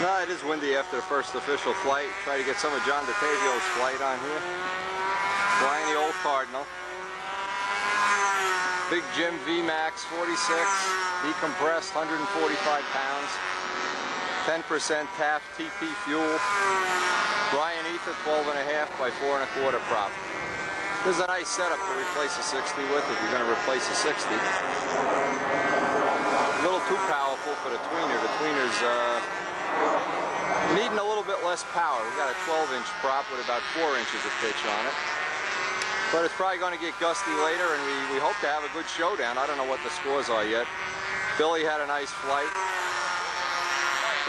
No, it is windy after the first official flight. Try to get some of John DeTavio's flight on here. Flying the old Cardinal. Big Jim VMAX 46, decompressed, 145 pounds. 10% Taft TP fuel. Brian Ether 12.5 by 4.25 prop. This is a nice setup to replace a 60 with if you're going to replace a 60. A little too powerful for the tweener. The tweener's needing a little bit less power. We got a 12-inch prop with about 4 inches of pitch on it. But it's probably going to get gusty later, and we hope to have a good showdown. I don't know what the scores are yet. Billy had a nice flight.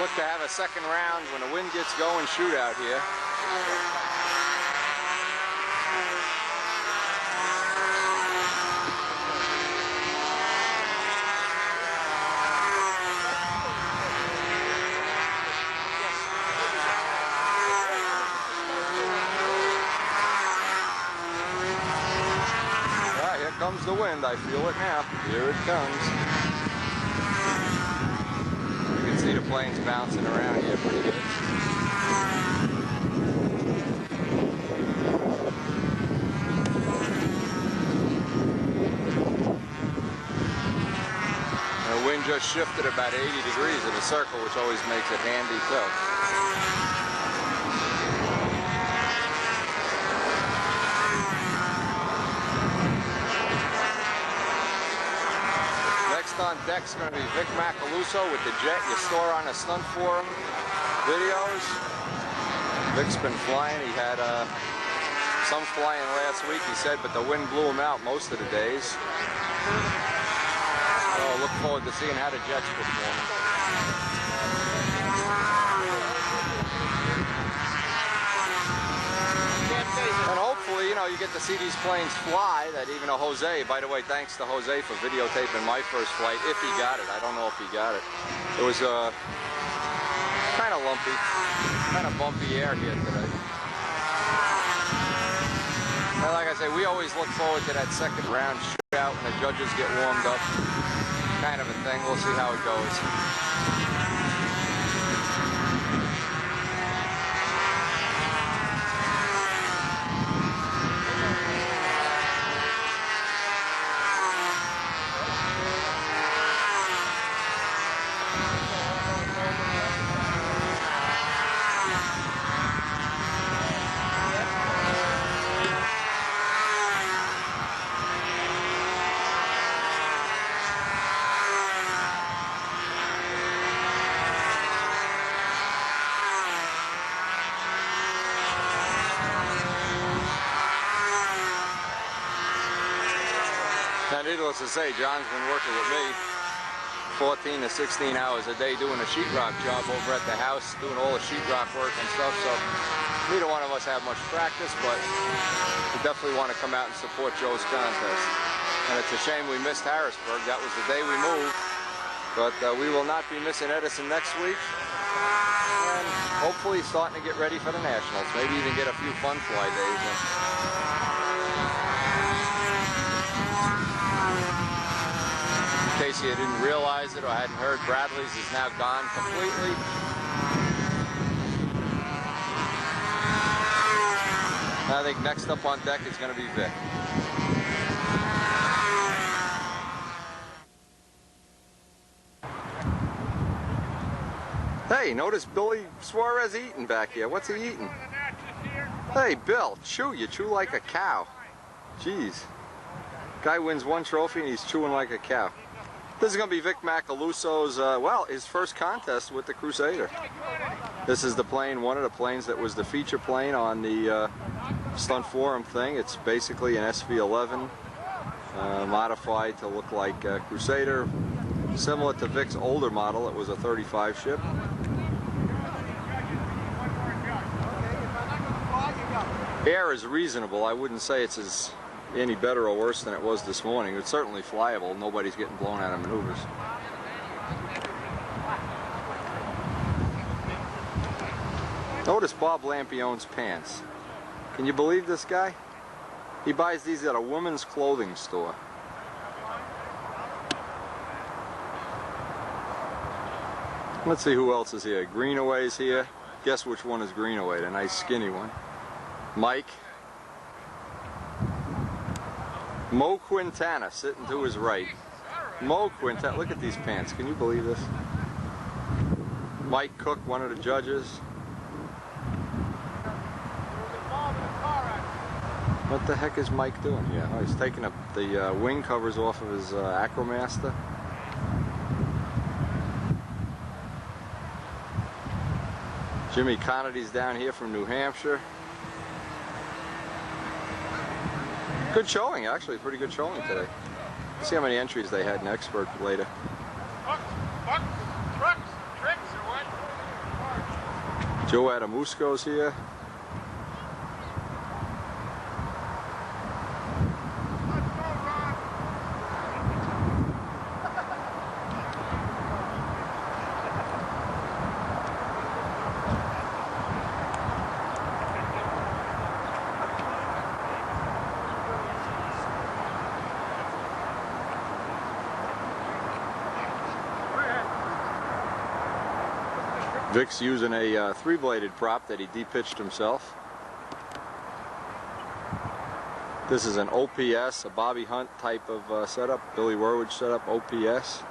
Look to have a second round when the wind gets going shootout here. Comes the wind, I feel it now. Here it comes. You can see the planes bouncing around here pretty good. The wind just shifted about 80 degrees in a circle, which always makes it handy too. On deck's going to be Vic Macaluso with the jet you store on the Stunt Forum videos. Vic's been flying. He had some flying last week, he said, but the wind blew him out most of the days. So look forward to seeing how the jet's performing. And hopefully, you know, you get to see these planes fly, that even a Jose, by the way, thanks to Jose for videotaping my first flight, if he got it. I don't know if he got it. It was kind of lumpy, kind of bumpy air here today. And like I say, we always look forward to that second round shootout when the judges get warmed up, kind of a thing. We'll see how it goes. Needless to say, John's been working with me 14 to 16 hours a day doing a sheetrock job over at the house, doing all the sheetrock work and stuff, so neither one of us have much practice, but we definitely want to come out and support Joe's contest. And it's a shame we missed Harrisburg. That was the day we moved, but we will not be missing Edison next week. And hopefully starting to get ready for the Nationals, maybe even get a few fun fly days in. In case you didn't realize it or hadn't heard, Bradley's is now gone completely. I think next up on deck is going to be Vic. Hey, notice Billy Suarez eating back here. What's he eating? Hey, Bill, you chew like a cow. Jeez. Guy wins one trophy and he's chewing like a cow. This is going to be Vic Macaluso's, well, his first contest with the Crusader. This is the plane, one of the planes that was the feature plane on the Stunt Forum thing. It's basically an SV-11 modified to look like a Crusader, similar to Vic's older model. It was a 35 ship. Air is reasonable. I wouldn't say it's as any better or worse than it was this morning. It's certainly flyable. Nobody's getting blown out of maneuvers. Notice Bob Lampione's pants. Can you believe this guy? He buys these at a women's clothing store. Let's see who else is here. Greenaway's here. Guess which one is Greenaway, the nice skinny one. Mike. Mo Quintana sitting to his right. Mo Quintana, look at these pants. Can you believe this? Mike Cook, one of the judges. What the heck is Mike doing here? Oh, he's taking up the wing covers off of his Acromaster. Jimmy Connody's down here from New Hampshire. Good showing, actually. Pretty good showing today. Let's see how many entries they had in Expert later. Joe Adamusco's here. Vic's using a three-bladed prop that he de-pitched himself. This is an OPS, a Bobby Hunt type of setup, Billy Werwich setup, OPS.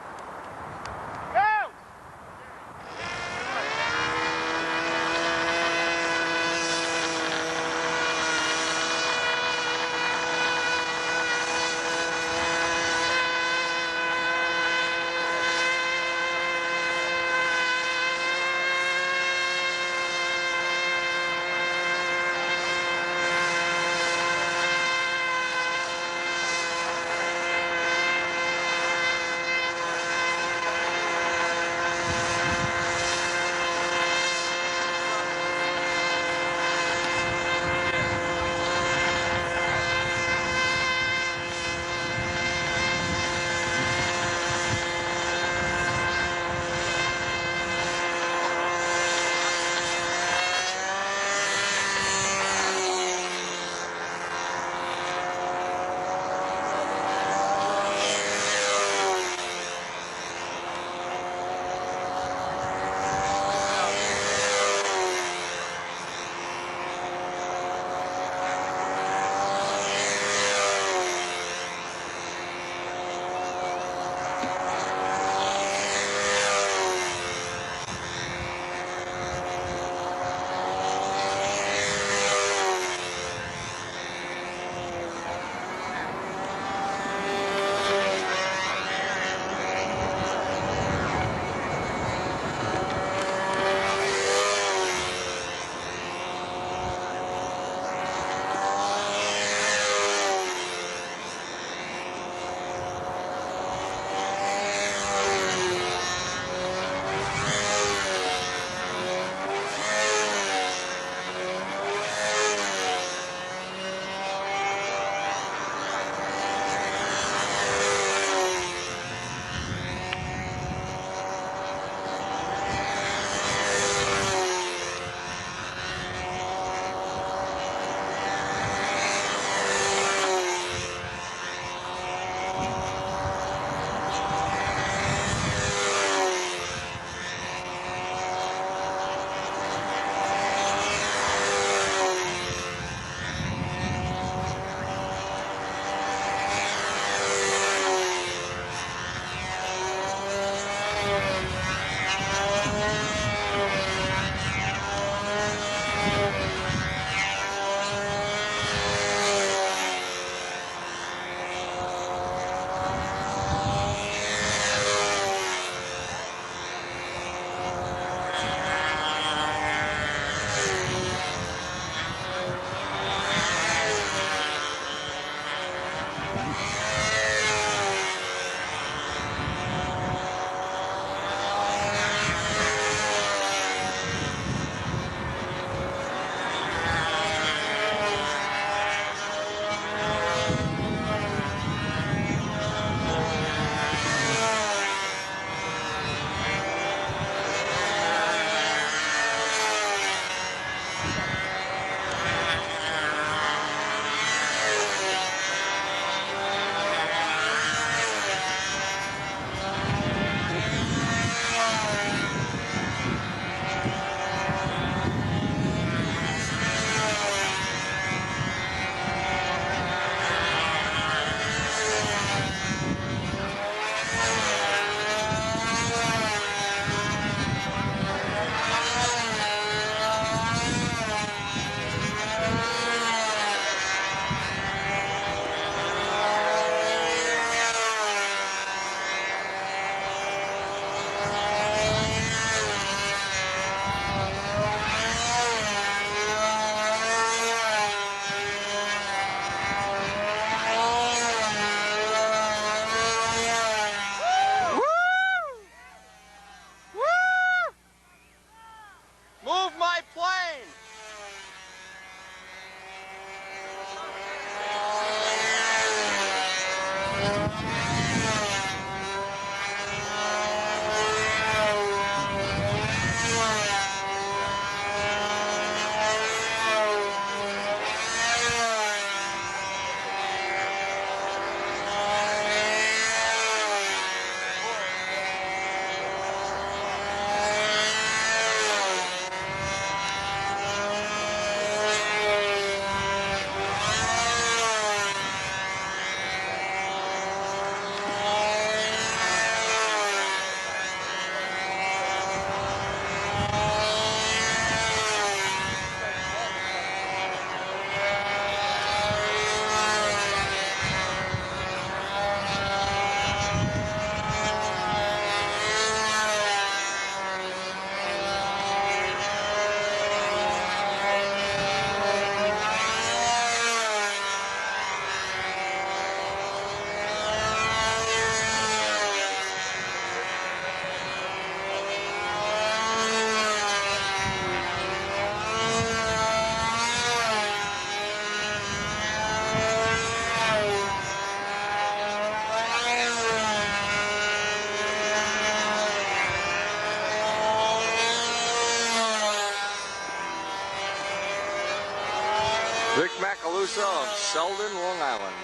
Busso of Selden, Long Island.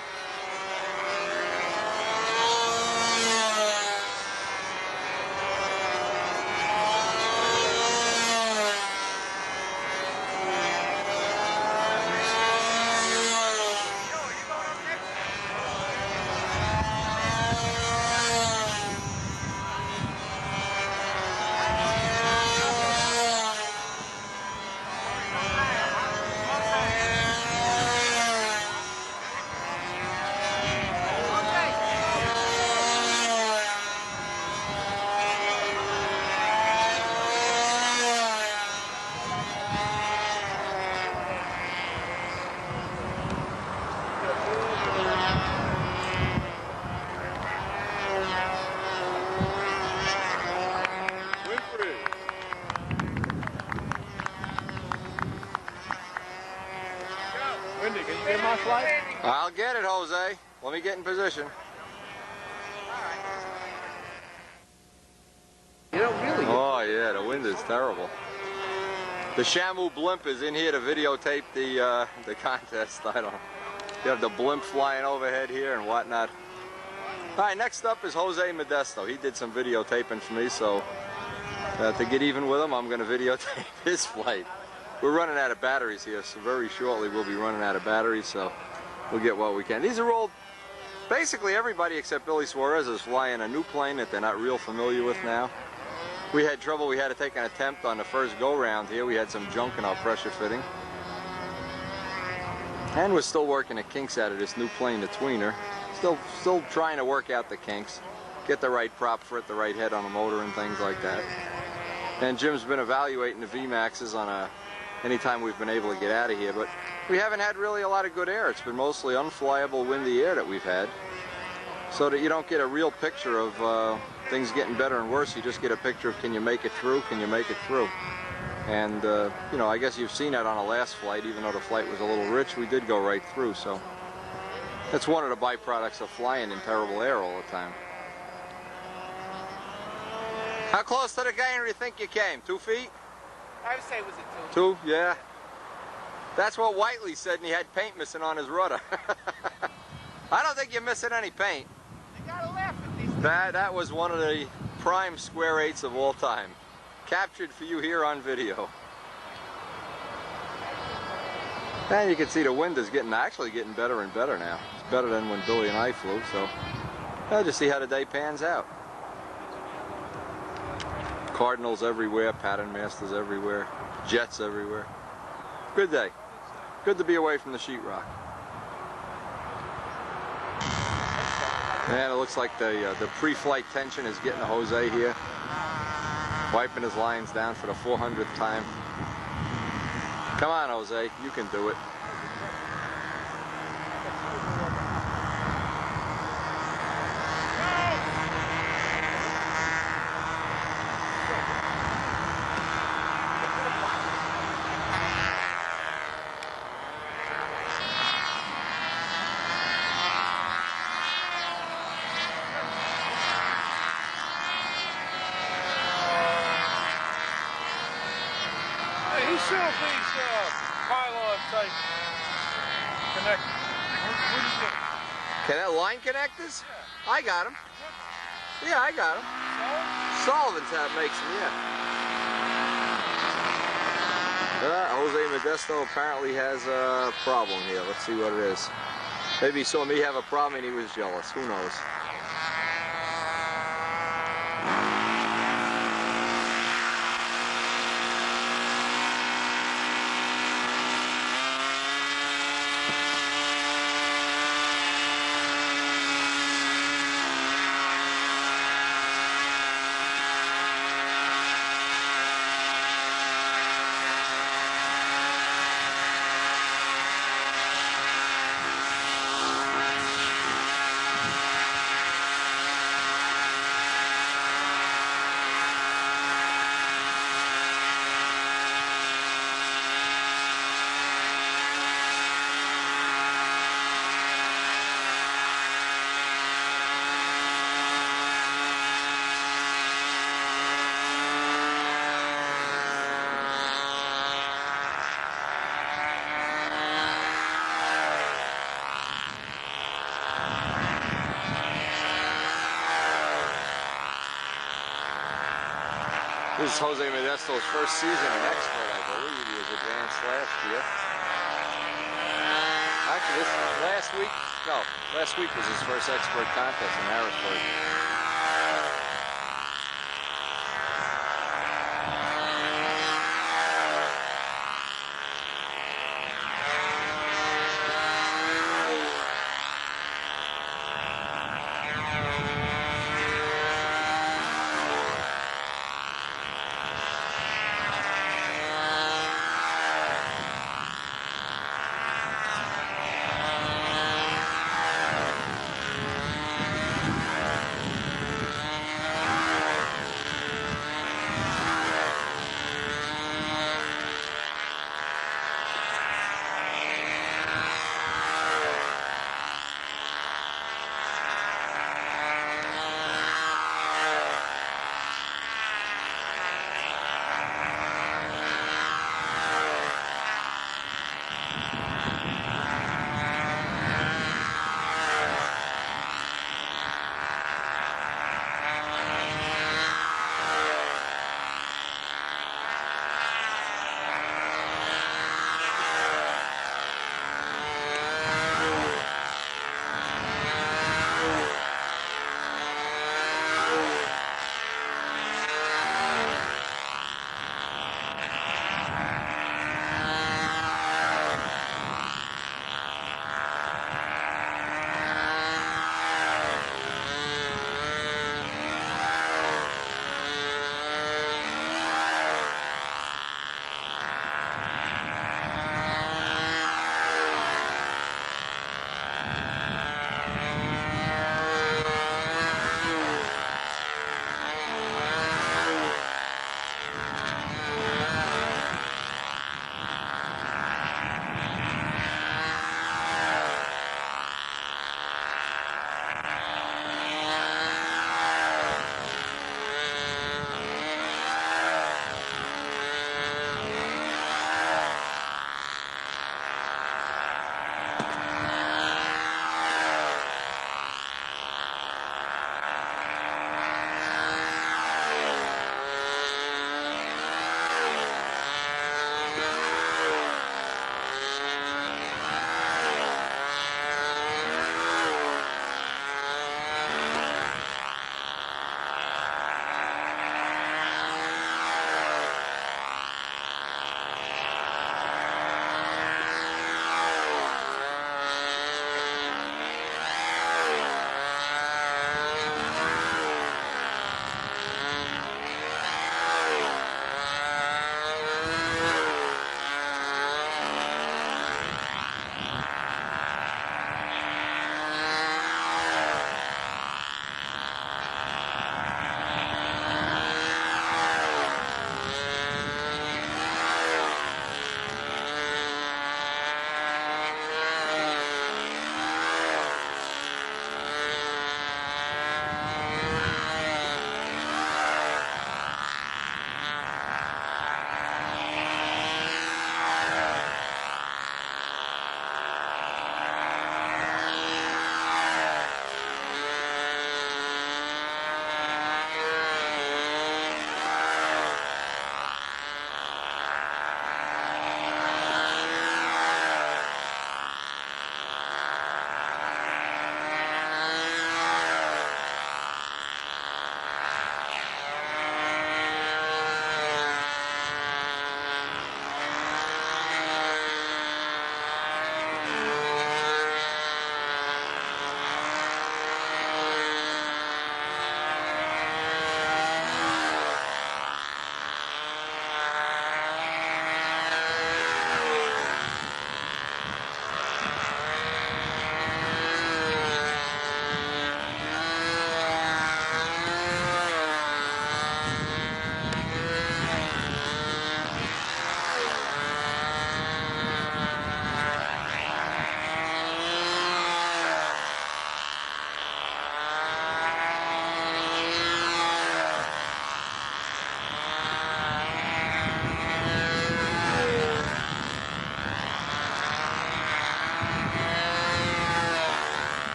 Wendy, can you get my flight? I'll get it, Jose. Let me get in position. You don't really. Oh, yeah, the wind is terrible. The Shamu blimp is in here to videotape the contest. I don't. You have the blimp flying overhead here and whatnot. All right, next up is Jose Modesto. He did some videotaping for me, so to get even with him, I'm going to videotape his flight. We're running out of batteries here, so very shortly we'll be running out of batteries, so we'll get what we can. These are all, basically everybody except Billy Suarez is flying a new plane that they're not real familiar with now. We had trouble, we had to take an attempt on the first go-round here. We had some junk in our pressure fitting. And we're still working the kinks out of this new plane, the tweener. Still trying to work out the kinks, get the right prop for it, the right head on the motor and things like that. And Jim's been evaluating the VMAXs on anytime we've been able to get out of here, but we haven't had really a lot of good air. It's been mostly unflyable, windy air that we've had. So that you don't get a real picture of things getting better and worse, you just get a picture of can you make it through, can you make it through. And, you know, I guess you've seen that on the last flight, even though the flight was a little rich, we did go right through, so. That's one of the byproducts of flying in terrible air all the time. How close to the gainer do you think you came? 2 feet? I would say it was a 2, yeah. That's what Whiteley said, and he had paint missing on his rudder. I don't think you're missing any paint. You gotta laugh at these things. That was one of the prime square eights of all time. Captured for you here on video. And you can see the wind is actually getting better and better now. It's better than when Billy and I flew, so I'll just see how the day pans out. Cardinals everywhere, pattern masters everywhere, jets everywhere. Good day. Good to be away from the sheetrock. And it looks like the pre-flight tension is getting a Jose here. Wiping his lines down for the 400th time. Come on, Jose, you can do it. Can that line connectors? Yeah. I got them. Yeah, I got them. Sullivan's how it makes them, yeah. Jose Modesto apparently has a problem here. Let's see what it is. Maybe he saw me have a problem and he was jealous. Who knows? This is Jose Modesto's first season in expert, I believe. He was advanced last year. Actually, last week was his first expert contest in Harrisburg.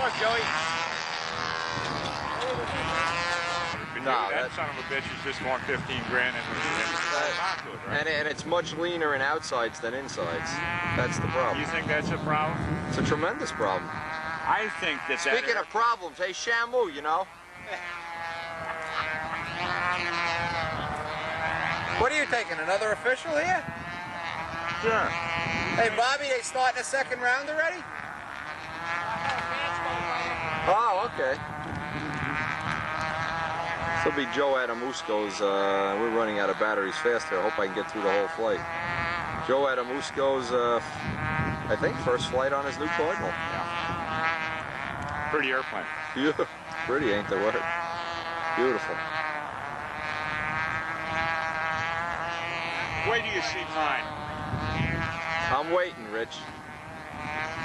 Talk, Joey. No, that son of a bitch is just going 15 grand and onto it, right? And it's much leaner in outsides than insides. That's the problem. You think that's a problem? It's a tremendous problem. I think that. Speaking of problems, hey, Shamu, you know. What are you taking? Another official here? Sure. Hey, Bobby, they starting a second round already? Oh, okay. This will be Joe Adamusco's. We're running out of batteries fast here. I hope I can get through the whole flight. Joe Adamusco's, I think, first flight on his new Cardinal. Yeah. Pretty airplane. Yeah, pretty ain't the word. Beautiful. Wait till you see mine. I'm waiting, Rich.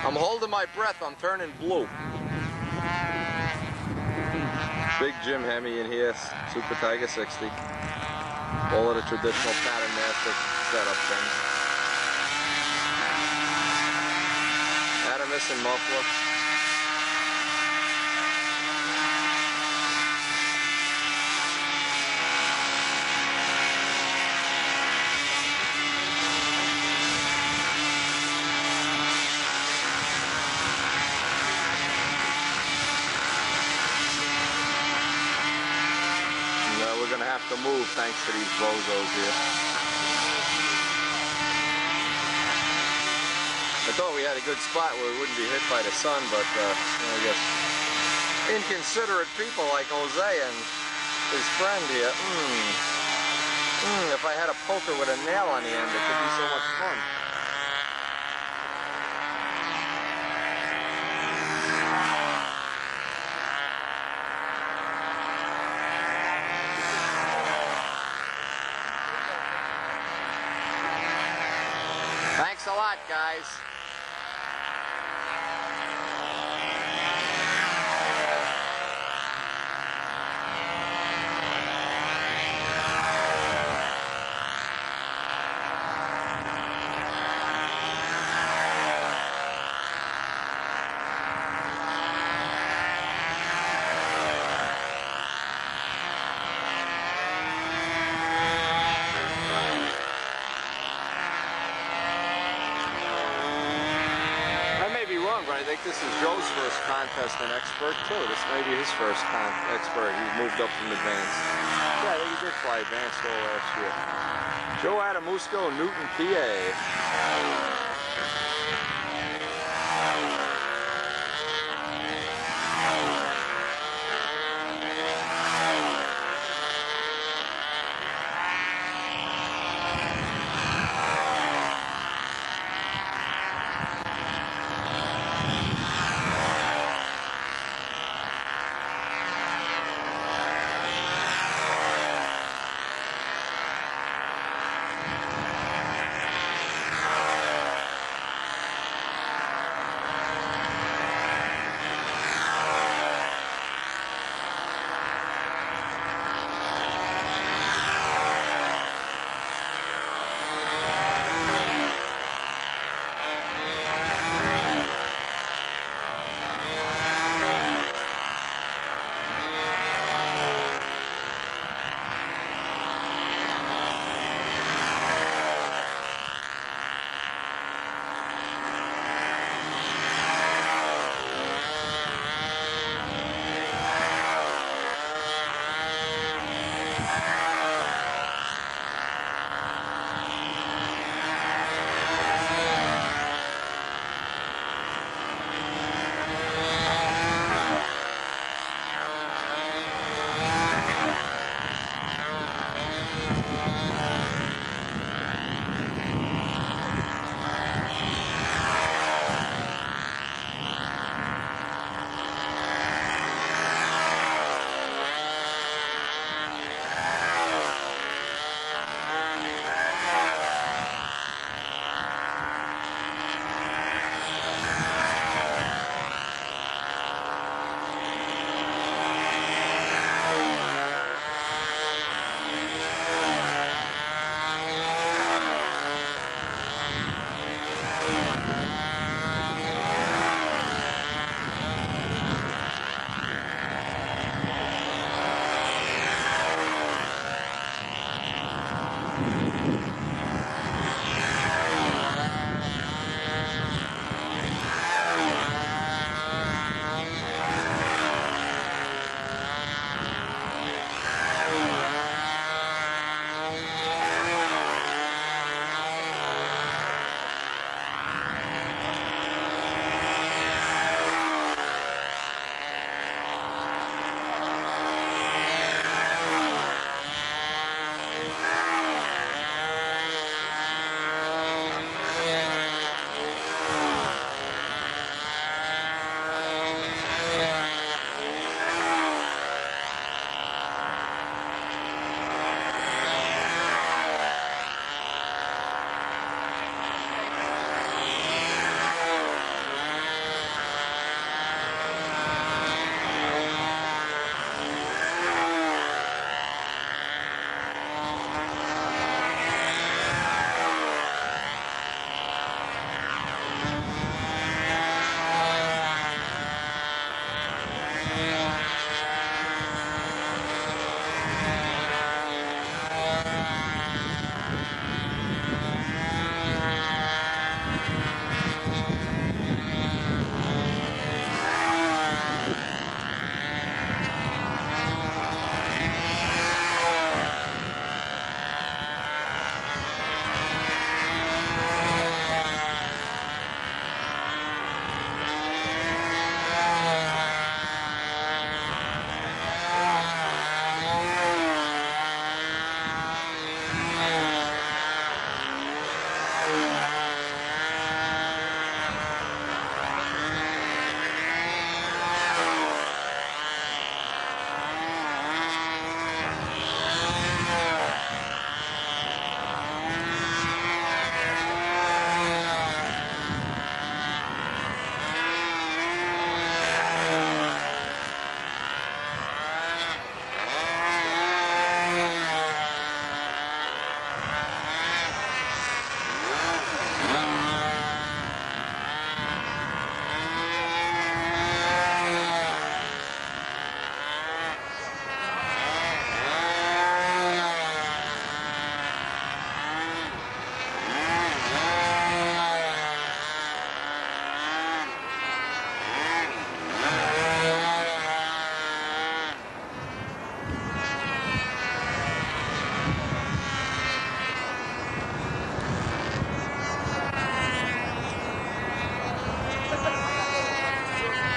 I'm holding my breath. I'm turning blue. Big Jim Hemi in here, Super Tiger 60. All of the traditional pattern master setup things. Adamus and muffler. To move thanks to these bozos here. I thought we had a good spot where we wouldn't be hit by the sun, but I guess inconsiderate people like Jose and his friend here. If I had a poker with a nail on the end, it could be so much fun. Thanks a lot, guys. I think this is Joe's first contest in expert too. This may be his first expert. He's moved up from advanced. Yeah, I think he did fly advanced all last year. Joe Adamusco, Newton, PA.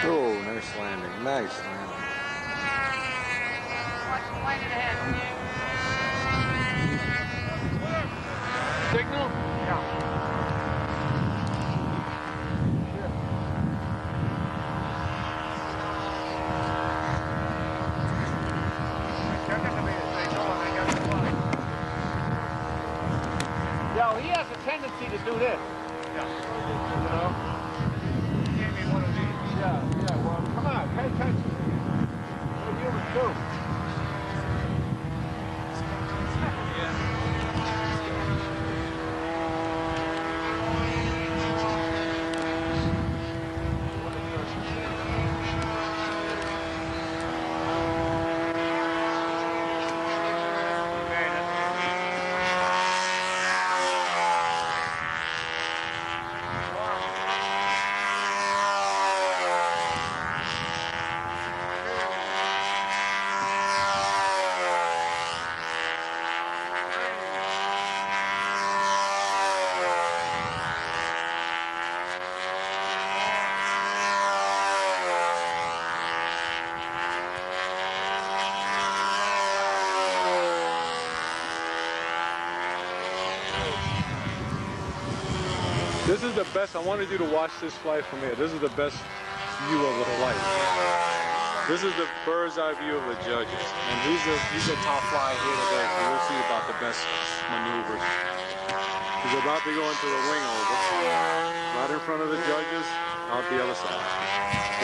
Oh, nice landing. Nice landing. Signal? Yeah. Yeah, well, he has a tendency to do this. Yeah. You know? He gave me one of these. Yeah, well, come on, pay attention. What humans do. This is the best. I wanted you to watch this flight from here. This is the best view of the flight. This is the bird's eye view of the judges. And he's a top flyer here today, so we'll see about the best maneuvers. He's about to go into the wing over. Right in front of the judges, out the other side.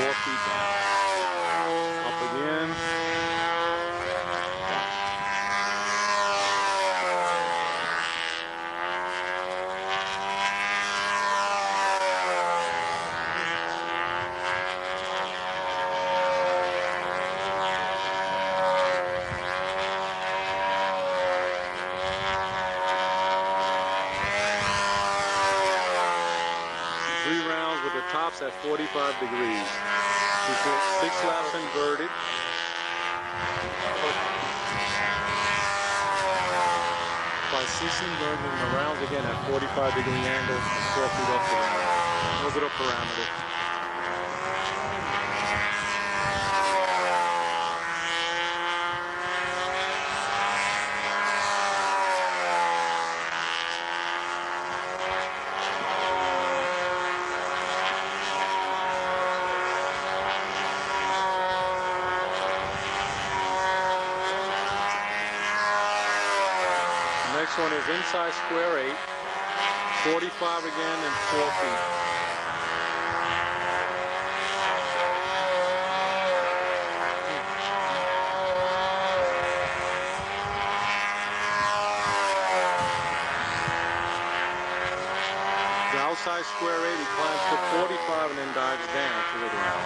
4 feet down. Up again. Tops at 45 degrees. He put 6 laps inverted. By 6 inverted and the rounds again at 45-degree angle and 4 feet off the ground. Those are the parameters. Next one is inside square 8, 45 again and 4 feet. The outside square 8, he climbs to 45 and then dives down to the ground.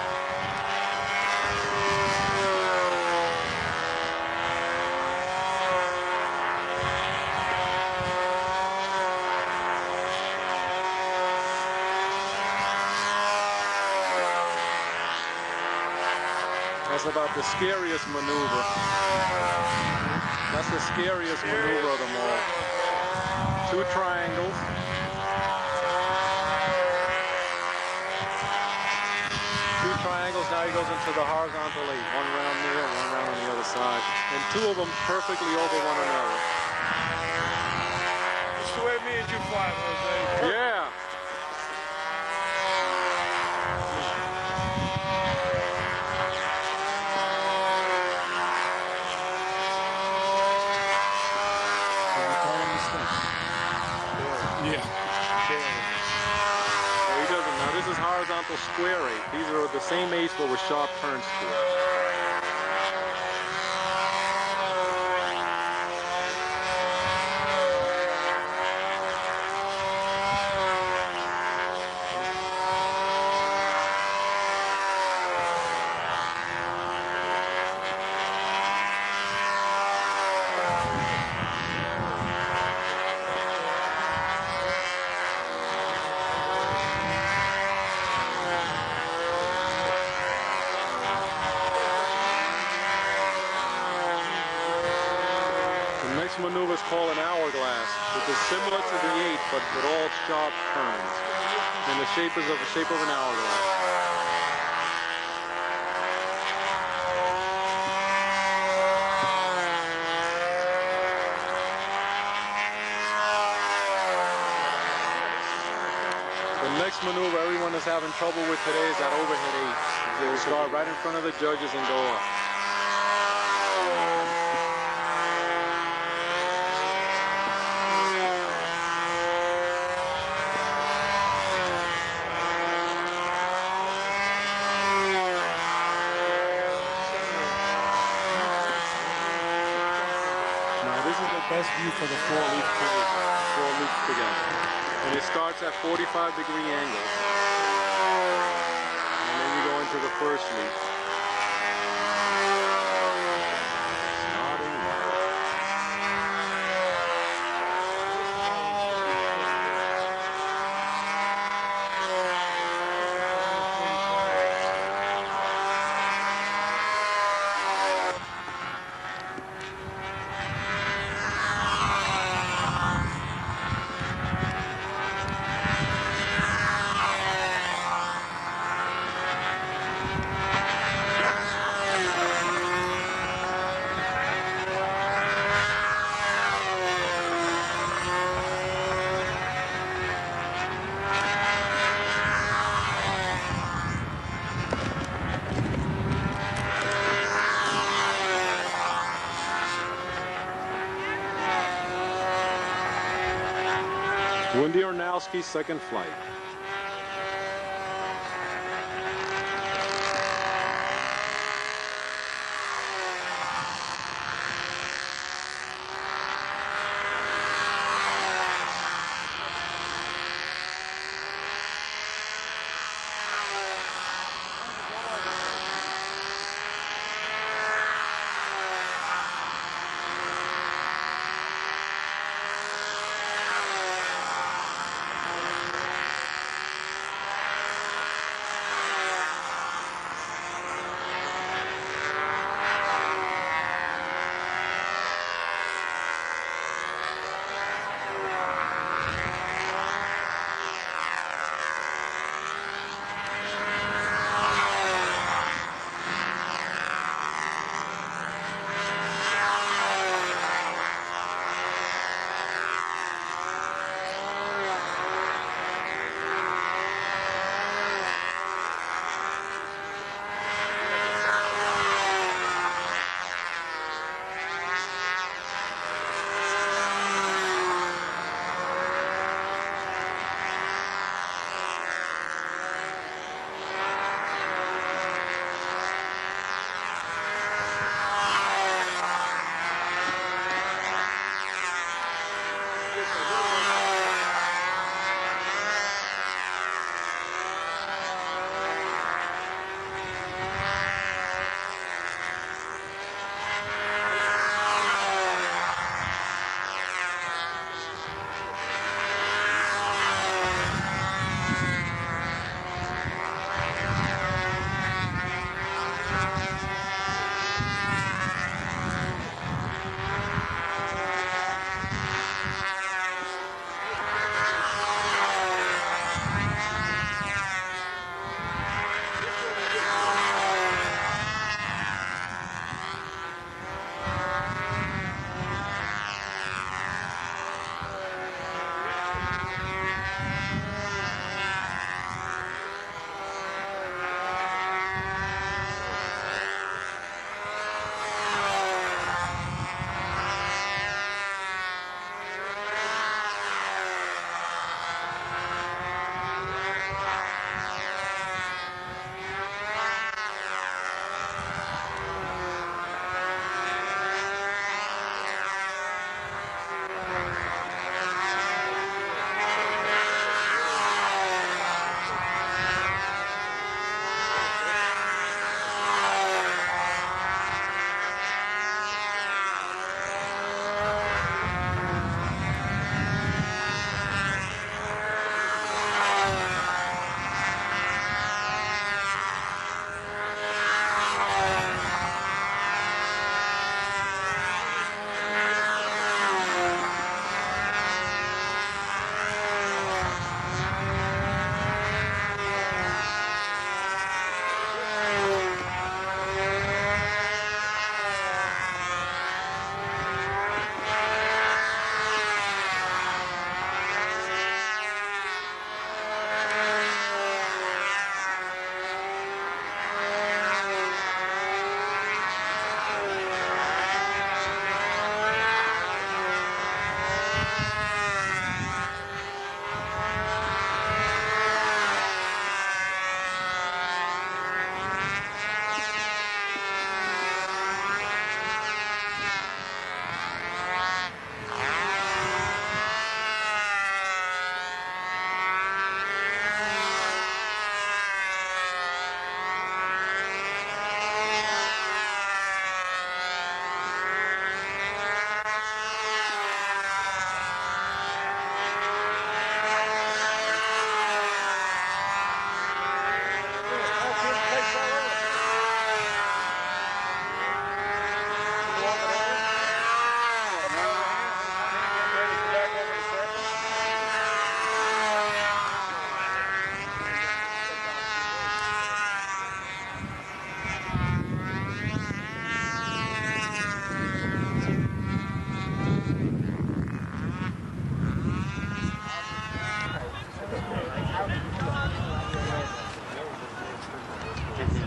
That's about the scariest maneuver. That's the scariest maneuver of them all. 2 triangles. 2 triangles, now he goes into the horizontal 8. 1 round there, 1 round on the other side. And 2 of them perfectly over one another. That's the way me and you fly, Jose. Yeah. Horizontal square 8. These are the same 8s but with sharp turns to it. Maneuver is called an hourglass, which is similar to the 8 but with all sharp turns. And the shape is of the shape of an hourglass. having trouble with today is that overhead 8. They will start right in front of the judges and go up. Now this is the best view for the 4-leaf plate, 4 loops together. And it starts at 45-degree angle. And then you go into the first loop. Wendy Ornowski's second flight.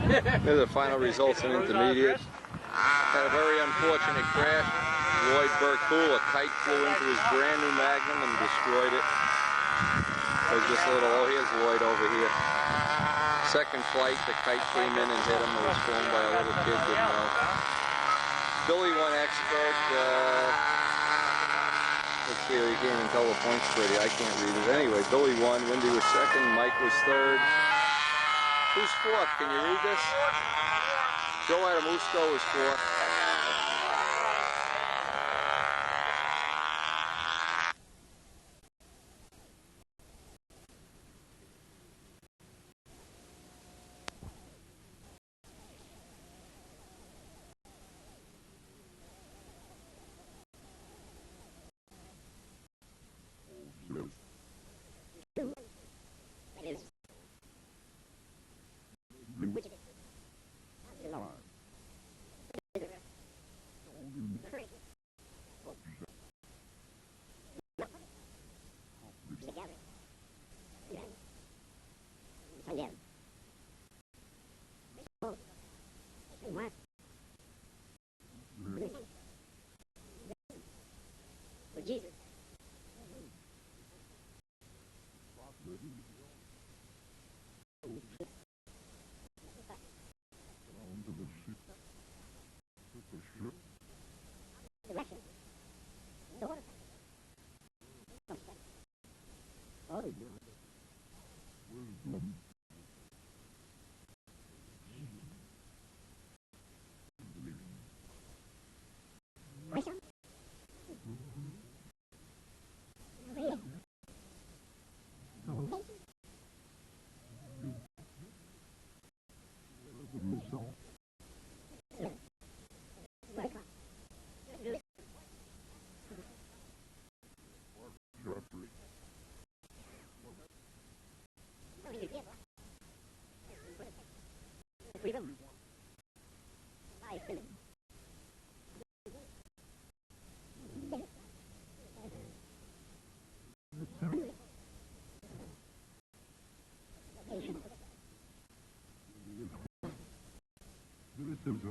Here's the final results in intermediate. Had a very unfortunate crash. Lloyd Burkpool, a kite flew into his brand new Magnum and destroyed it. There's just a little, oh, here's Lloyd over here. Second flight, the kite came in and hit him. It was flown by a little kid, didn't know. Billy won expert. Let's see, you can't even tell the points pretty. I can't read it. Anyway, Billy won. Wendy was second. Mike was third. Who's fourth? Can you read this? Joe Adamusco was fourth. Jesus. This is